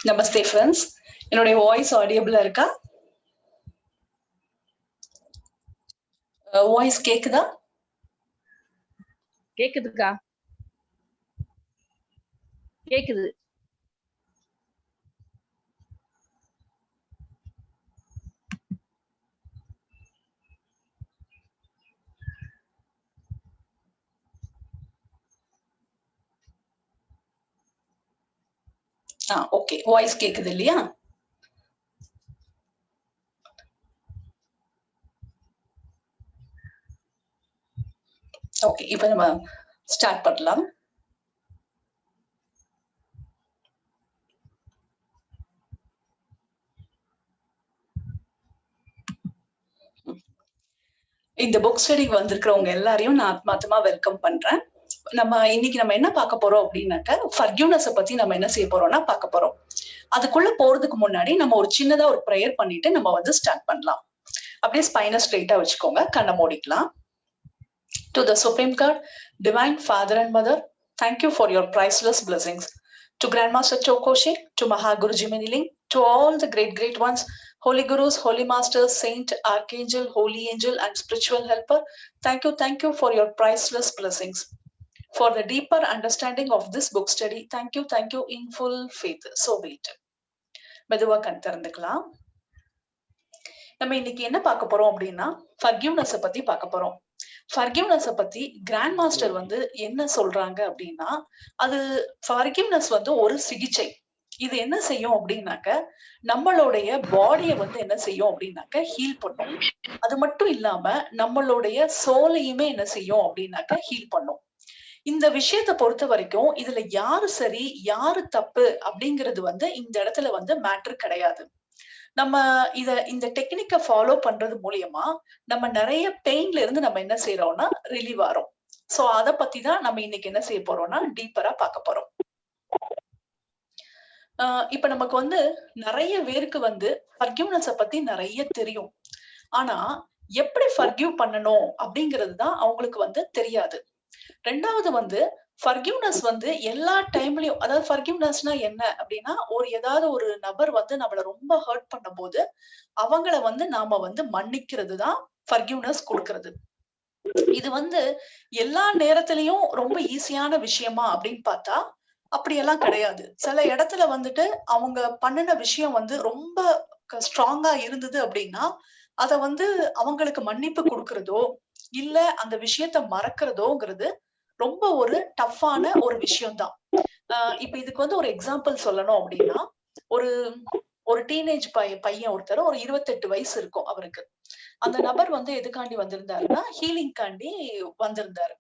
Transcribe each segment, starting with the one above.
நமஸ்தே friends. என்னுடைய voice ஆடியபிளா இருக்கா? Voice கேக்குதா? கேக்குதுக்கா, கேக்குது. ஓகே, வாய்ஸ் கேக்குது இல்லையா? ஓகே, இப்ப நம்ம ஸ்டார்ட் பண்ணலாம். இந்த புக் ஸ்டடிக்கு வந்திருக்கிறவங்க எல்லாரையும் நான் ஆத்மார்த்தமா வெல்கம் பண்றேன். இன்னைக்கு நம்ம என்ன பார்க்க போறோம் அப்படின்னாக்க, ஃபர்கிவ்னஸ் பத்தி நம்ம என்ன செய்ய போறோம்னா பார்க்க போறோம். அதுக்குள்ள போறதுக்கு முன்னாடி நம்ம ஒரு சின்னதா ஒரு ப்ரேயர் பண்ணிட்டு நம்ம வந்து ஸ்டார்ட் பண்ணலாம். அப்படியே ஸ்பைனை ஸ்ட்ரெயிட்டா வச்சுக்கோங்க, கண்ணை மூடிக்கலாம். To the Supreme God, Divine Father and Mother, thank you for your priceless blessings. To Grandmaster Chokoshi, to Mahaguruji Miniling, to all the great ones, Holy Gurus, Holy Masters, Saint, Archangel, Holy Angel, and Spiritual Helper, thank you for your priceless blessings. For the deeper understanding of this book study, thank you in full faith. So be it. மெதுவா கண் திறந்துக்கலாம். நம்ம இன்னைக்கு என்ன பார்க்க போறோம் அப்படின்னா, forgiveness பத்தி பார்க்க போறோம். ஃபர்கிவ்னஸ் பத்தி கிராண்ட் மாஸ்டர் வந்து என்ன சொல்றாங்க அப்படின்னா, அது ஃபர்கிவ்னஸ் வந்து ஒரு சிகிச்சை. இது என்ன செய்யும் அப்படின்னாக்க, நம்மளுடைய பாடியை வந்து என்ன செய்யும் அப்படின்னாக்க ஹீல் பண்ணும். அது மட்டும் இல்லாம நம்மளுடைய சோலையுமே என்ன செய்யும் அப்படின்னாக்க ஹீல் பண்ணும். இந்த விஷயத்தை பொறுத்த வரைக்கும் இதுல யாரு சரி யாரு தப்பு அப்படிங்கிறது வந்து இந்த இடத்துல வந்து மேட்ரு கிடையாது. நம்ம இந்த டெக்னிக்கை ஃபாலோ பண்றது மூலியமா நம்ம நிறைய பெயின்ல இருந்து நம்ம என்ன செய்யறோம்னா ரிலீவ் ஆறோம். சோ அத பத்தி தான் நம்ம இன்னைக்கு என்ன செய்ய போறோம்னா டீப்பரா பார்க்க போறோம். இப்ப நமக்கு வந்து நிறைய பேருக்கு வந்து ஃபர்கிவ்னஸ் பத்தி நிறைய தெரியும். ஆனா எப்படி ஃபர்கிவ் பண்ணணும் அப்படிங்கிறது தான் அவங்களுக்கு வந்து தெரியாது. ரெண்டாவது வந்து ஃபர்கிவ்னஸ் வந்து எல்லா டைம்லயும், அதாவது ஃபர்கிவ்னஸ்னா என்ன அப்படின்னா, ஏதாவது ஒரு நபர் வந்து நம்மள ரொம்ப ஹர்ட் பண்ணும்போது அவங்கள வந்து நாம வந்து மன்னிக்கிறது தான் ஃபர்கிவ்னஸ் கொடுக்கிறது. இது வந்து எல்லா நேரத்திலயும் ரொம்ப ஈஸியான விஷயமா அப்படின்னு பார்த்தா அப்படியெல்லாம் கிடையாது. சில இடத்துல வந்துட்டு அவங்க பண்ணின விஷயம் வந்து ரொம்ப ஸ்ட்ராங்கா இருந்தது அப்படின்னா அத வந்து அவங்களுக்கு மன்னிப்பு கொடுக்கறதோ இல்ல அந்த விஷயத்த மறக்கிறதோங்கிறது ரொம்ப ஒரு டஃப்பான ஒரு விஷயம்தான். இப்ப இதுக்கு வந்து ஒரு எக்ஸாம்பிள் சொல்லணும் அப்படின்னா, ஒரு ஒரு டீனேஜ் பையன் ஒருத்தர், ஒரு 28 வயசு இருக்கும் அவருக்கு. அந்த நபர் வந்து எதுக்காண்டி வந்திருந்தாருன்னா, ஹீலிங்காண்டி வந்திருந்தாரு.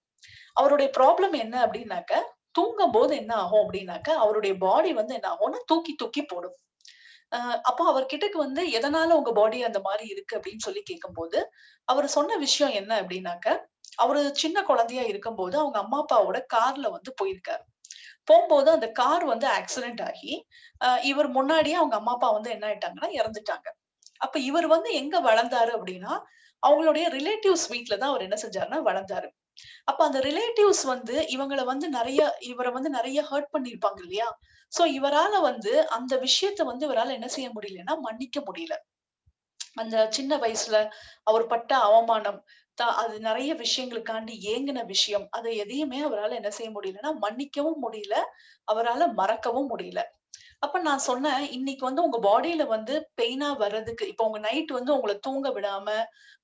அவருடைய ப்ராப்ளம் என்ன அப்படின்னாக்க, தூங்கும் போது என்ன ஆகும் அப்படின்னாக்க, அவருடைய பாடி வந்து என்ன ஆகும்னா தூக்கி தூக்கி போடும். அப்போ அவர்கிட்டக்கு வந்து எதனால உங்க பாடி அந்த மாதிரி இருக்கு அப்படின்னு சொல்லி கேட்கும்போது, அவர் சொன்ன விஷயம் என்ன அப்படின்னாக்க, அவரு சின்ன குழந்தையா இருக்கும்போது அவங்க அம்மா அப்பாவோட கார்ல வந்து போயிருக்காரு. போகும்போது அந்த கார் வந்து ஆக்சிடென்ட் ஆகி, இவர் முன்னாடியே அவங்க அம்மா அப்பா வந்து என்ன ஆயிட்டாங்கன்னா இறந்துட்டாங்க. அப்ப இவர் வந்து எங்க வளர்ந்தாரு அப்படின்னா, அவங்களுடைய ரிலேட்டிவ்ஸ் வீட்ல தான் அவர் என்ன செஞ்சாருன்னா வளர்ந்தாரு. அப்ப அந்த ரிலேட்டிவ்ஸ் வந்து இவர வந்து நிறைய ஹர்ட் பண்ணியிருப்பாங்க இல்லையா? சோ இவரால வந்து அந்த விஷயத்த வந்து இவரால என்ன செய்ய முடியலன்னா மன்னிக்க முடியல. அந்த சின்ன வயசுல அவர் பட்ட அவமானம், அது நிறைய விஷயங்களுக்காண்டி ஏங்கின விஷயம், அதை எதையுமே அவரால என்ன செய்ய முடியலன்னா மன்னிக்கவும் முடியல, அவரால மறக்கவும் முடியல. அப்ப நான் சொன்னேன், இன்னைக்கு வந்து உங்க பாடியில வந்து பெயினா வர்றதுக்கு, இப்ப உங்க நைட் வந்து உங்கள தூங்க விடாம,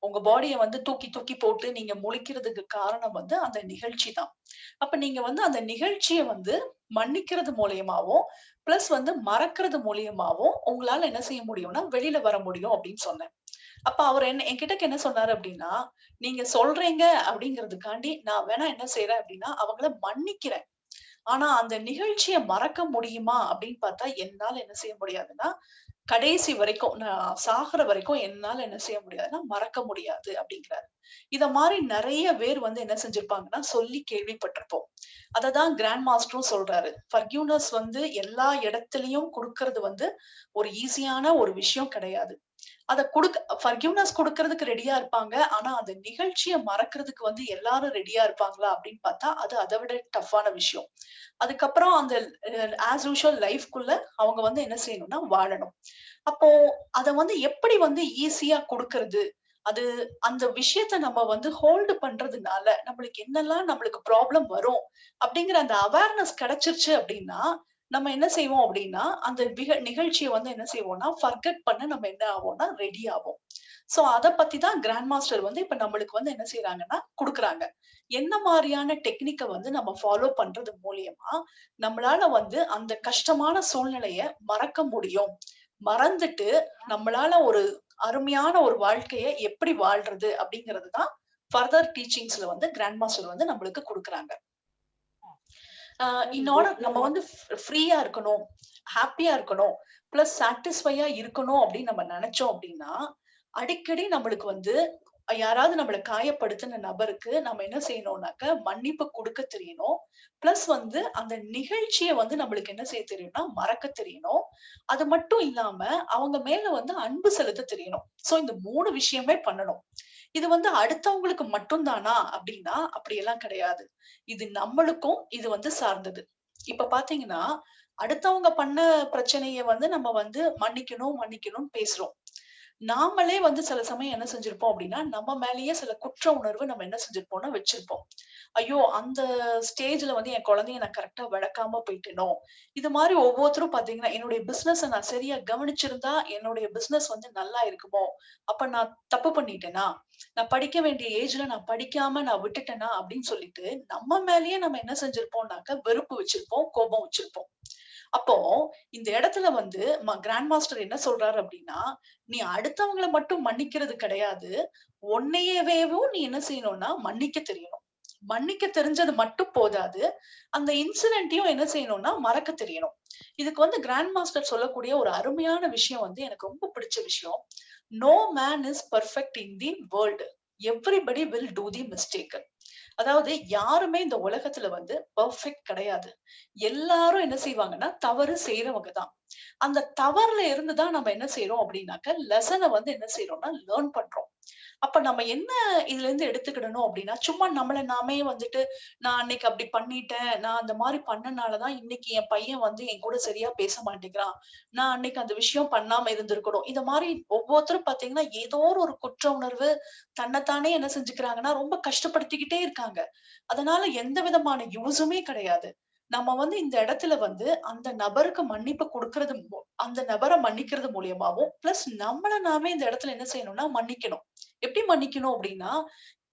உங்க பாடிய வந்து தூக்கி தூக்கி போட்டு நீங்க முழிக்கிறதுக்கு காரணம் வந்து அந்த நிகழ்ச்சி தான். அப்ப நீங்க வந்து அந்த நிகழ்ச்சிய வந்து மன்னிக்கிறது மூலியமாவும், பிளஸ் வந்து மறக்கிறது மூலியமாவும் உங்களால என்ன செய்ய முடியும்னா, வெளியில வர முடியும் அப்படின்னு சொன்னேன். அப்ப அவர் என்கிட்ட என்ன சொன்னாரு அப்படின்னா, நீங்க சொல்றீங்க அப்படிங்கிறதுக்காண்டி நான் வேணா என்ன செய்றேன் அப்படின்னா, அவங்கள மன்னிக்கிறேன். ஆனா அந்த நிகழ்ச்சிய மறக்க முடியுமா அப்படின்னு பார்த்தா, என்னால என்ன செய்ய முடியாதுன்னா, கடைசி வரைக்கும் நான் சாகுற வரைக்கும் என்னால என்ன செய்ய முடியாதுன்னா, மறக்க முடியாது அப்படிங்கிறாரு. இத மாரி நெறைய பேர் வந்து என்ன செஞ்சிருப்பாங்கன்னா, சொல்லி கேள்விப்பட்டிருப்போம். அததான் கிராண்ட் மாஸ்டரும் சொல்றாரு. ஃபர்கிவ்னஸ் வந்து எல்லா இடத்திலயும் குடுக்கறது வந்து ஒரு ஈஸியான ஒரு விஷயம் கிடையாது. அத ஃபர்கிவ்னஸ் குடுக்கறதுக்கு ரெடியா இருப்பாங்க. ஆனா அந்த நிகழ்ச்சிய மறக்கிறதுக்கு வந்து எல்லாரும் ரெடியா இருப்பாங்களா அப்படின்னு பார்த்தா, அது அத விட டஃப்பான விஷயம். அதுக்கப்புறம் அந்த ஆஸ் யூசுவல் லைஃப்குள்ள அவங்க வந்து என்ன செய்யணும்னா வாழணும். அப்போ அத வந்து எப்படி வந்து ஈஸியா குடுக்கறது? அது அந்த விஷயத்த நம்ம வந்து ஹோல்டு பண்றதுனால, நம்மளுக்கு ப்ராப்ளம் வரும். அப்படிங்கிற அந்த அவேர்னஸ் கிடைச்சிருச்சு அப்படின்னா, நம்ம என்ன செய்வோம் அப்படின்னா, அந்த நிகழ்ச்சிய வந்து என்ன செய்வோம்னா, ஃபர்கெட் பண்ண நம்ம என்ன ஆவோம்னா, ரெடி ஆவோம். சோ அத பத்தி தான் கிராண்ட் மாஸ்டர் வந்து இப்ப நம்மளுக்கு வந்து என்ன செய்றாங்கன்னா, குடுக்குறாங்க. என்ன மாரியான டெக்னிக்க வந்து நம்ம ஃபாலோ பண்றது மூலியமா, நம்மளால வந்து அந்த கஷ்டமான சூழ்நிலைய மறக்க முடியும். மறந்துட்டு நம்மளால ஒரு அருமையான ஒரு வாழ்க்கைய எப்படி வாழ்றது அப்படிங்கிறது தான் ஃபர்தர் டீச்சிங்ஸ்ல வந்து கிராண்ட் மாஸ்டர் வந்து நம்மளுக்கு குடுக்குறாங்க. இன் ஆர்டர் நம்ம வந்து ஃப்ரீயா இருக்கணும், ஹேப்பியா இருக்கணும், பிளஸ் சாட்டிஸ்ஃபையா இருக்கணும் அப்படின்னு நம்ம நெனைச்சோம் அப்படின்னா, அடிக்கடி நம்மளுக்கு வந்து யாராவது நம்மள காயப்படுத்தின நபருக்கு நம்ம என்ன செய்யணும்னாக்க, மன்னிப்பு குடுக்க தெரியணும். பிளஸ் வந்து அந்த நிகழ்ச்சிய வந்து நம்மளுக்கு என்ன செய்ய தெரியணும்னா, மறக்க தெரியணும். அது மட்டும் இல்லாம, அவங்க மேல வந்து அன்பு செலுத்த தெரியணும். சோ இந்த 3 விஷயமே பண்ணணும். இது வந்து அடுத்தவங்களுக்கு மட்டும் தானா அப்படின்னா, அப்படியெல்லாம் கிடையாது. இது நம்மளுக்கும் இது வந்து சார்ந்தது. இப்ப பார்த்தீங்கன்னா, அடுத்தவங்க பண்ண பிரச்சனைய வந்து நம்ம வந்து மன்னிக்கணும், மன்னிக்கணும்னு பேசுறோம். நாமளே வந்து சில சமயம் என்ன செஞ்சிருப்போம் அப்படின்னா, நம்ம மேலேயே சில குற்ற உணர்வு நம்ம என்ன செஞ்சிருப்போம்னா வச்சிருப்போம். ஐயோ! அந்த ஸ்டேஜ்ல வந்து என் குழந்தைய நான் கரெக்ட்டா வளர்க்காம போயிட்டேனோ! இது மாரி ஒவ்வொருத்தரும் பார்த்தீங்கன்னா, என்னுடைய பிசினஸ நான் சரியா கவனிச்சிருந்தா, என்னுடைய பிசினஸ் வந்து நல்லா இருக்குமோ! அப்ப நான் தப்பு பண்ணிட்டேனா? நான் படிக்க வேண்டிய ஏஜ்ல நான் படிக்காம நான் விட்டுட்டேனா? அப்படின்னு சொல்லிட்டு, நம்ம மேலேயே நம்ம என்ன செஞ்சிருப்போம்னாக்க, வெறுப்பு வச்சிருப்போம், கோபம் வச்சிருப்போம். அப்போ இந்த இடத்துல வந்து கிராண்ட் மாஸ்டர் என்ன சொல்றாரு அப்படின்னா, "நீ அடுத்தவங்கள மட்டும் மன்னிக்கிறது கிடையாது. உன்னையவேவும் நீ என்ன செய்யணும்னா மன்னிக்க தெரியணும். மன்னிக்க தெரிஞ்சது மட்டும் போதாது. அந்த இன்சிடென்ட்டையும் என்ன செய்யணும்னா மறக்க தெரியணும்." இதுக்கு வந்து கிராண்ட் மாஸ்டர் சொல்லக்கூடிய ஒரு அருமையான விஷயம் வந்து எனக்கு ரொம்ப பிடிச்ச விஷயம். "No man is perfect in the world. Everybody will do the mistake." அதாவது யாருமே இந்த உலகத்துல வந்து பெர்ஃபெக்ட் கிடையாது. எல்லாரும் என்ன செய்வாங்கன்னா, தவறு செய்றவங்க தான். அந்த தவறுல இருந்து தான் நம்ம என்ன செய்றோம் அப்டின்னாக்க, லெசன வந்து என்ன செய்றோம்னா, லேர்ன் பண்றோம். அப்ப நம்ம என்ன இதுலருந்து எடுத்துக்கிடணும் அப்டின்னா, சும்மா நம்மள நாமே வந்துட்டு, நான் அன்னைக்கு அப்டி பண்ணிட்டேன். நான் அந்த மாரி பண்ணனால தான் இன்னைக்கு என் பையன் வந்து என் கூட சரியா பேச மாட்டேங்கிறான். நான் அன்னைக்கு அந்த விஷயம் பண்ணாம இருந்திருக்கணும். இந்த மாரி ஒவ்வொருத்தரும் பார்த்தீங்கன்னா, ஏதோ ஒரு குற்ற உணர்வு தன்னத்தானே என்ன செஞ்சுக்கிறாங்கன்னா, ரொம்ப கஷ்டப்படுத்திக்கிட்டே இருக்காங்க. அதனால எந்த விதமான யூசுமே கிடையாது. நம்ம வந்து இந்த இடத்துல வந்து அந்த நபருக்கு மன்னிப்பு குடுக்குறது அந்த நபர மன்னிக்கிறது மூலியமாவும், பிளஸ் நம்மள நாமே இந்த இடத்துல என்ன செய்யணும்னா மன்னிக்கணும். எப்படி மன்னிக்கணும் அப்படின்னா,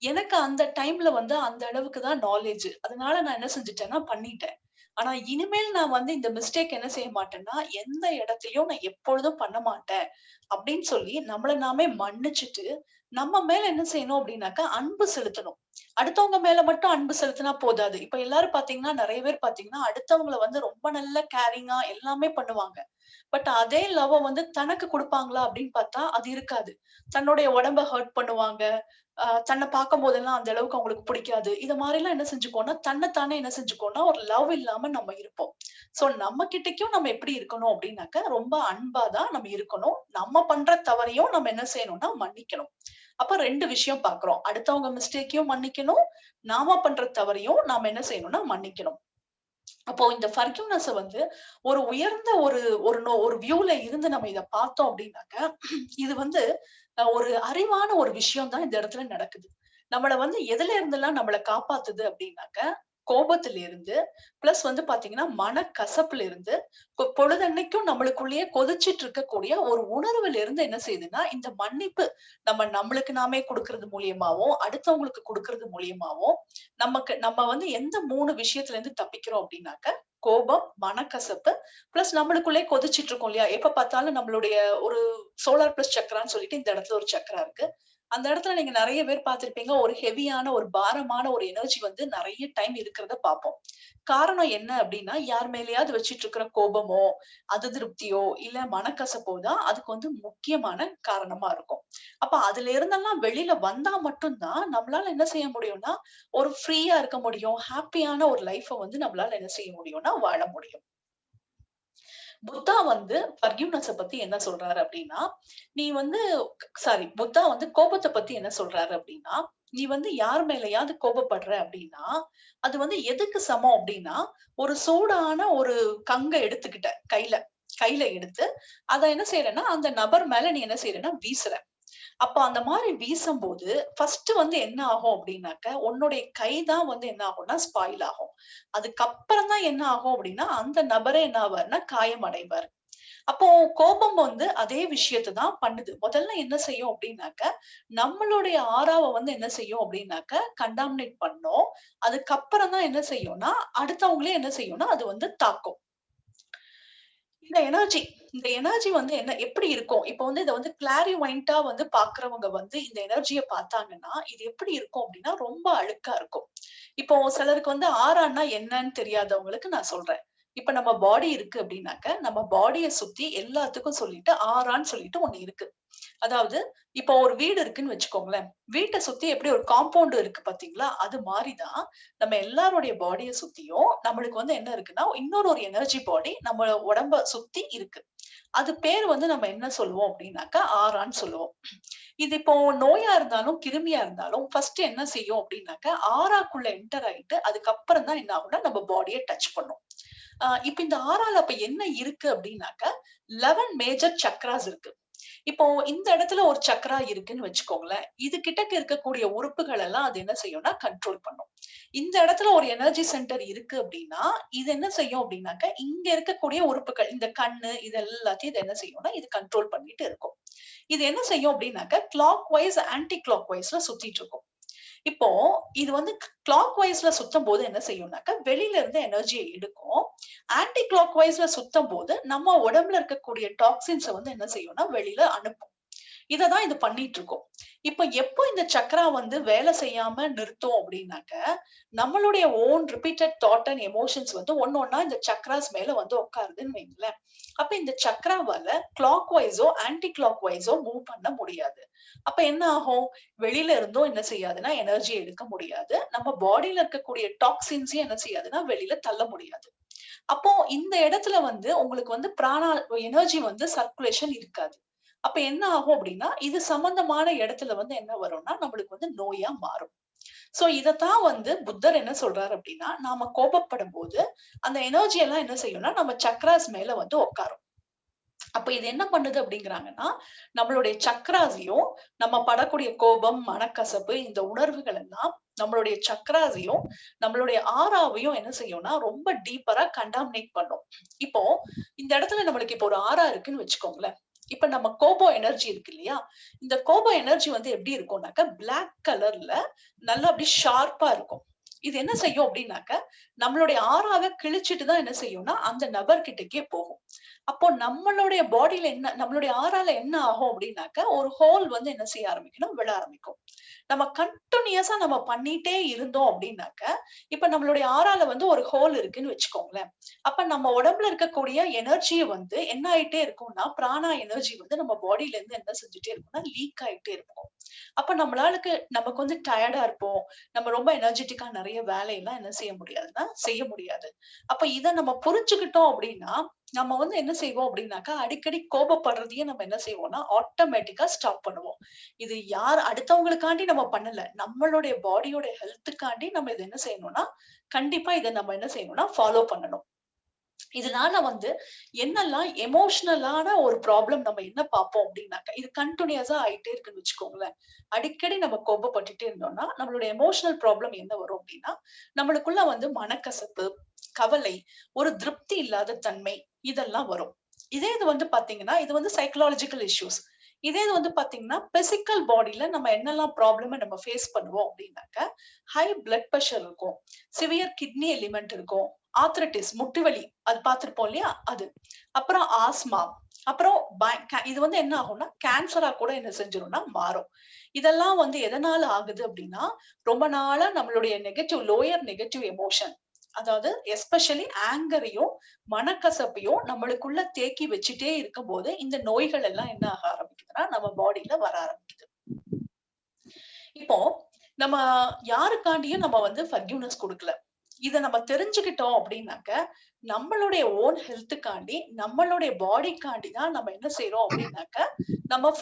எனக்கு அந்த டைம்ல வந்து அந்த அளவுக்கு தான் நாலேட்ஜ். அதனால நான் என்ன செஞ்சுட்டேன்னா பண்ணிட்டேன். ஆனா இனிமேல் நான் வந்து இந்த மிஸ்டேக் என்ன செய்ய மாட்டேன்னா, எந்த இடத்துலயும் நான் எப்பொழுதும் பண்ண மாட்டேன். அப்படின்னு சொல்லி நம்மள நாமே மன்னிச்சுட்டு, நம்ம மேல என்ன செய்யணும் அப்படின்னாக்கா, அன்பு செலுத்தணும். அடுத்தவங்க மேல மட்டும் அன்பு செலுத்தினா போதாது. இப்ப எல்லாரும் பார்த்தீங்கன்னா, நெறைய பேர் பார்த்தீங்கன்னா, அடுத்தவங்கள வந்து ரொம்ப நல்ல கேரிங்கா எல்லாமே பண்ணுவாங்க. பட் அதே லவ்வ வந்து தனக்கு குடுப்பாங்களா அப்படின்னு பார்த்தா, அது இருக்காது. தன்னுடைய உடம்ப ஹர்ட் பண்ணுவாங்க. தன்ன பார்க்கும்போதெல்லாம் அந்த அளவுக்கு அவங்களுக்கு பிடிக்காது. இத மாரிலாம் என்ன செஞ்சுக்குவோம்னா, தன்ன தானே என்ன செஞ்சுக்குவோம்னா, ஒரு லவ் இல்லாம நம்ம இருப்போம். சோ நம்ம கிட்டக்கும் நம்ம எப்படி இருக்கணும் அப்படின்னாக்க, ரொம்ப அன்பா தான் நம்ம இருக்கணும். நம்ம பண்ற தவறையும் நம்ம என்ன செய்யணும்னா, மன்னிக்கணும். அப்ப 2 விஷயம் பார்க்கிறோம். அடுத்தவங்க மிஸ்டேக்கையும் மன்னிக்கணும். நாம பண்ற தவறையும் நாம என்ன செய்யணும்னா, மன்னிக்கணும். அப்போ இந்த ஃபர்கிவ்னெஸ்ஸ வந்து ஒரு உயர்ந்த ஒரு வியூல இருந்து நம்ம இத பார்த்தோம் அப்டின்னாக்க, இது வந்து ஒரு அறிவான ஒரு விஷயம் தான் இந்த இடத்துல நடக்குது. நம்மள வந்து எதுல இருந்தெல்லாம் நம்மள காப்பாத்துது அப்டின்னாக்க, கோபத்துல இருந்து, பிளஸ் வந்து பாத்தீங்கன்னா, மனக்கசப்புல இருந்து, பொழுதன்னைக்கும் நம்மளுக்குள்ளேயே கொதிச்சிட்டு இருக்கக்கூடிய ஒரு உணர்வுல இருந்து என்ன செய்யுதுன்னா, இந்த மன்னிப்பு நம்மளுக்கு நாமே குடுக்குறது மூலியமாவும், அடுத்தவங்களுக்கு குடுக்குறது மூலியமாவும், நம்ம வந்து எந்த 3 விஷயத்துல இருந்து தப்பிக்கிறோம் அப்டின்னாக்க, கோபம், மனக்கசப்பு, பிளஸ் நம்மளுக்குள்ளே கொதிச்சிட்டு இருக்கோம் இல்லையா? எப்ப பார்த்தாலும் நம்மளுடைய ஒரு சோலார் பிளஸ் சக்ரான்னு சொல்லிட்டு இந்த இடத்துல ஒரு சக்ரா இருக்கு. அந்த இடத்துல நீங்க நெறைய பேர் பார்த்திருப்பீங்க. ஒரு ஹெவியான, ஒரு பாரமான ஒரு எனர்ஜி வந்து நெறைய டைம் இருக்கிறத பார்ப்போம். காரணம் என்ன அப்டின்னா, யார் மேலயாவது வச்சுட்டு இருக்கிற கோபமோ, அதிருப்தியோ, இல்ல மனக்கசப்போ தான் அதுக்கு வந்து முக்கியமான காரணமா இருக்கும். அப்ப அதுல இருந்தெல்லாம் வெளில வந்தா மட்டும் தான் நம்மளால என்ன செய்ய முடியும்னா, ஒரு ஃப்ரீயா இருக்க முடியும். ஹேப்பியான ஒரு லைஃப வந்து நம்மளால என்ன செய்ய முடியும்னா, வாழ முடியும். புத்தா வந்து ஃபர்கிவ்னஸ பத்தி என்ன சொல்றாரு அப்டின்னா, நீ வந்து புத்தா வந்து கோபத்த பத்தி என்ன சொல்றாரு அப்டின்னா, நீ வந்து யார் மேலயாவது கோபப்படுற அப்டின்னா, அது வந்து எதுக்கு சமம் அப்டின்னா, ஒரு சூடான ஒரு கங்க எடுத்துக்கிட்ட கையில கையில எடுத்து, அத என்ன செய்றன்னா, அந்த நபர் மேல நீ என்ன செய்றன்னா வீசுற. அப்ப அந்த மாரி வீசம்போது, ஃபர்ஸ்ட் வந்து என்ன ஆகும் அப்டின்னாக்க, உன்னுடைய கை தான் வந்து என்ன ஆகும்னா ஸ்பாயில் ஆகும். அதுக்கப்புறம் தான் என்ன ஆகும் அப்டின்னா, அந்த நபரே என்ன ஆவார்ன்னா காயமடைவார். அப்போ கோபம் வந்து அதே விஷயத்த தான் பண்ணுது. முதல்ல என்ன செய்யும் அப்டின்னாக்க, நம்மளுடைய ஆறாவ வந்து என்ன செய்யும் அப்டின்னாக்க, கண்டாமினேட் பண்ணும். அதுக்கப்புறம் தான் என்ன செய்யும்னா, அடுத்தவங்களே என்ன செய்யும்னா, அது வந்து தாக்கும். இந்த எனர்ஜி இந்த எனர்ஜி வந்து என்ன எப்படி இருக்கும்? இப்ப வந்து இத வந்து கிளாரிவைன்ட்டா வந்து பார்க்கிறவங்க வந்து இந்த எனர்ஜிய பார்த்தாங்கன்னா, இது எப்படி இருக்கும் அப்டின்னா, ரொம்ப அழுக்கா இருக்கும். இப்போ சிலருக்கு வந்து ஆரான்னா என்னன்னு தெரியாதவங்களுக்கு நான் சொல்றேன். இப்ப நம்ம பாடி இருக்கு அப்டின்னாக்க, நம்ம பாடிய சுத்தி எல்லாத்துக்கும் சொல்லிட்டு ஆரான்னு சொல்லிட்டு ஒண்ணு இருக்கு. அதாவது இப்போ ஒரு வீடு இருக்குன்னு வச்சுக்கோங்களேன். வீட்ட சுத்தி எப்படி ஒரு காம்பவுண்ட் இருக்கு பார்த்தீங்களா? அது மாரி தான் நம்ம எல்லாருடைய பாடிய சுத்தியும் நம்மளுக்கு வந்து என்ன இருக்குன்னா, இன்னொரு ஒரு எனர்ஜி பாடி நம்ம உடம்ப சுத்தி இருக்கு. அது பேர் வந்து நம்ம என்ன சொல்லுவோம் அப்டின்னாக்கா, ஆரான்னு சொல்லுவோம். இது இப்போ நோயா இருந்தாலும், கிருமியா இருந்தாலும் ஃபர்ஸ்ட் என்ன செய்யும் அப்டின்னாக்க, ஆராக்குள்ள என்டர் ஆயிட்டு அதுக்கப்புறம் தான் என்ன ஆகும்னா, நம்ம பாடிய டச் பண்ணும். இப்ப இந்த ஆறால அப்ப என்ன இருக்கு அப்டின்னாக்க, 11 மேஜர் சக்ராஸ் இருக்கு. இப்போ இந்த இடத்துல ஒரு சக்ரா இருக்குன்னு வச்சுக்கோங்களேன். இது கிட்டக்க இருக்கக்கூடிய உறுப்புகள் எல்லாம் அது என்ன செய்யும்னா கண்ட்ரோல் பண்ணும். இந்த இடத்துல ஒரு எனர்ஜி சென்டர் இருக்கு அப்டின்னா, இது என்ன செய்யும் அப்டின்னாக்க, இங்க இருக்கக்கூடிய உறுப்புகள், இந்த கண்ணு இது எல்லாத்தையும் இது என்ன செய்யும்னா, இது கண்ட்ரோல் பண்ணிட்டு இருக்கும். இது என்ன செய்யும் அப்டின்னாக்க, கிளாக் வைஸ், ஆன்டி கிளாக் வைஸ்ல சுத்திட்டு இருக்கும். இப்போ இது வந்து கிளாக் வைஸ்ல சுத்தம்போது என்ன செய்யும்னாக்க, வெளியில இருந்து எனர்ஜிய எடுக்கும். ஆன்டி கிளாக் வைஸ்ல சுத்தம்போது, நம்ம உடம்புல இருக்கக்கூடிய டாக்ஸின்ஸ வந்து என்ன செய்யும்னா, வெளியில அனுப்பும். இததான் இது பண்ணிட்டு இருக்கும். இப்ப எப்போ இந்த சக்ரா வந்து வேலை செய்யாம நிறுத்தும் அப்டின்னாக்க, நம்மளுடைய own repeated thought and emotions வந்து ஒண்ணு ஒண்ணா இந்த சக்ராஸ் மேல வந்து உட்காருதுன்னு வைங்களேன். அப்ப இந்த சக்ராவால கிளாக் வைஸோ, ஆன்டி கிளாக் வைஸோ மூவ் பண்ண முடியாது. அப்ப என்ன ஆகும்? வெளியில இருந்தும் என்ன செய்யாதுன்னா, எனர்ஜி எடுக்க முடியாது. நம்ம பாடியில இருக்கக்கூடிய டாக்ஸின்ஸையும் என்ன செய்யாதுன்னா, வெளியில தள்ள முடியாது. அப்போ இந்த இடத்துல வந்து உங்களுக்கு வந்து எனர்ஜி வந்து சர்க்குலேஷன் இருக்காது. அப்ப என்ன ஆகும் அப்டின்னா, இது சம்பந்தமான இடத்துல வந்து என்ன வரும்னா, நம்மளுக்கு வந்து நோயா மாறும். சோ இதத்தான் வந்து புத்தர் என்ன சொல்றாரு அப்டின்னா, நாம கோபப்படும்போது, அந்த எனர்ஜி எல்லாம் என்ன செய்யும்னா, நம்ம சக்ராஸ் மேல வந்து உட்காரும். அப்ப இது என்ன பண்ணுது அப்டிங்கிறாங்கன்னா, நம்மளுடைய சக்ராஸையும், நம்ம படக்கூடிய கோபம், மனக்கசப்பு இந்த உணர்வுகள் எல்லாம் நம்மளுடைய சக்ராஸையும், நம்மளுடைய ஆறாவையும் என்ன செய்யும்னா, ரொம்ப டீப்பரா கண்டாமினேட் பண்ணும். இப்போ இந்த இடத்துல நம்மளுக்கு இப்போ ஒரு ஆறா இருக்குன்னு வச்சுக்கோங்களேன். இப்ப நம்ம கோபம் எனர்ஜி இருக்கு இல்லையா? இந்த கோபம் எனர்ஜி வந்து எப்படி இருக்கும்னாக்க, பிளாக் கலர்ல நல்லா அப்படி ஷார்ப்பா இருக்கும். இது என்ன செய்யும் அப்படின்னாக்க, நம்மளுடைய ஆறாவ கிழிச்சிட்டு தான் என்ன செய்யும்னா, அந்த நபர் கிட்டக்கே போகும். அப்போ நம்மளுடைய பாடியில என்ன நம்மளுடைய ஆறால என்ன ஆகும் அப்படின்னாக்க, ஒரு ஹோல் வந்து என்ன செய்ய ஆரம்பிக்கணும், விழ ஆரம்பிக்கும். நம்ம கன்டினியூஸா நம்ம பண்ணிட்டே இருந்தோம் அப்படின்னாக்க, இப்ப நம்மளுடைய ஆறால வந்து ஒரு ஹோல் இருக்குன்னு வச்சுக்கோங்களேன். அப்ப நம்ம உடம்புல இருக்கக்கூடிய எனர்ஜிய வந்து என்ன ஆயிட்டே இருக்கும்னா, பிராணா எனர்ஜி வந்து நம்ம பாடியில இருந்து என்ன செஞ்சுட்டே இருக்கும்னா, லீக் ஆயிட்டே இருக்கும். அப்ப நமக்கு வந்து டயர்டா இருப்போம். நம்ம ரொம்ப எனர்ஜெட்டிக்கா நெறைய வேலையெல்லாம் என்ன செய்ய முடியாதுன்னா, செய்ய முடியாது. அப்ப இத நம்ம புரிஞ்சுக்கிட்டோம் அப்படின்னா, நம்ம வந்து என்ன செய்வோம் அப்படின்னாக்கா, அடிக்கடி கோபப்படுறதையே நம்ம என்ன செய்வோம்னா, ஆட்டோமேட்டிக்கா ஸ்டாப் பண்ணுவோம். இது அடுத்தவங்களுக்காண்டி நம்ம பண்ணல. நம்மளுடைய பாடியோட ஹெல்த்துக்காண்டி நம்ம இத என்ன செய்யணும்னா, கண்டிப்பா இத நம்ம என்ன செய்யணும்னா, ஃபாலோ பண்ணணும். இதனால வந்து என்னெல்லாம் எமோஷனலான ஒரு ப்ராப்ளம் நம்ம என்ன பார்ப்போம் அப்டின்னாக்க, இது கன்டினியூஸா ஆயிட்டே இருக்குன்னு வச்சுக்கோங்களேன். அடிக்கடி நம்ம கோபப்பட்டுட்டே இருந்தோம்னா, நம்மளோட எமோஷனல் ப்ராப்ளம் என்ன வரும் அப்டின்னா, நம்மளுக்குள்ள வந்து மனக்கசப்பு, கவலை, ஒரு திருப்தி இல்லாத தன்மை இதெல்லாம் வரும். இதே இது வந்து பார்த்தீங்கன்னா, இது வந்து சைக்காலஜிக்கல் இஷ்யூஸ். இதே இது வந்து பார்த்தீங்கன்னா, பிசிக்கல் பாடில நம்ம என்னெல்லாம் ப்ராப்ளம நம்ம ஃபேஸ் பண்ணுவோம் அப்டின்னாக்க, ஹை பிளட் பிரஷர் இருக்கும். சிவியர் கிட்னி எலிமெண்ட் இருக்கும். ஆர்த்ரைட்டிஸ் முட்டு வலி அது பார்த்திருப்போம் இல்லையா? அது. அப்புறம் ஆஸ்மா. அப்புறம் இது வந்து என்ன ஆகும்னா, கேன்சரா கூட என்ன செஞ்சுரும்னா மாறும். இதெல்லாம் வந்து எதனால ஆகுது அப்டின்னா, ரொம்ப நாளா நம்மளுடைய லோயர் நெகட்டிவ் எமோஷன் அதாவது எஸ்பெஷலி ஆங்கரையும், மனக்கசப்பையும் நம்மளுக்குள்ள தேக்கி வச்சுட்டே இருக்கும்போது, இந்த நோய்கள் எல்லாம் என்ன ஆக ஆரம்பிக்குதுன்னா, நம்ம பாடில வர ஆரம்பிக்குது. இப்போ நம்ம யாருக்காண்டியும் நம்ம வந்து ஃபர்கிவ்னஸ் குடுக்கல. இத நம்ம தெரிஞ்சுக்கிட்டோம் அப்டின்னாக்க, நம்மளுடைய ஓன் ஹெல்த்துக்காண்டி, நம்மளுடைய பாடிக்காண்டி தான் நம்ம என்ன செய்றோம் அப்படின்னாக்க, நம்ம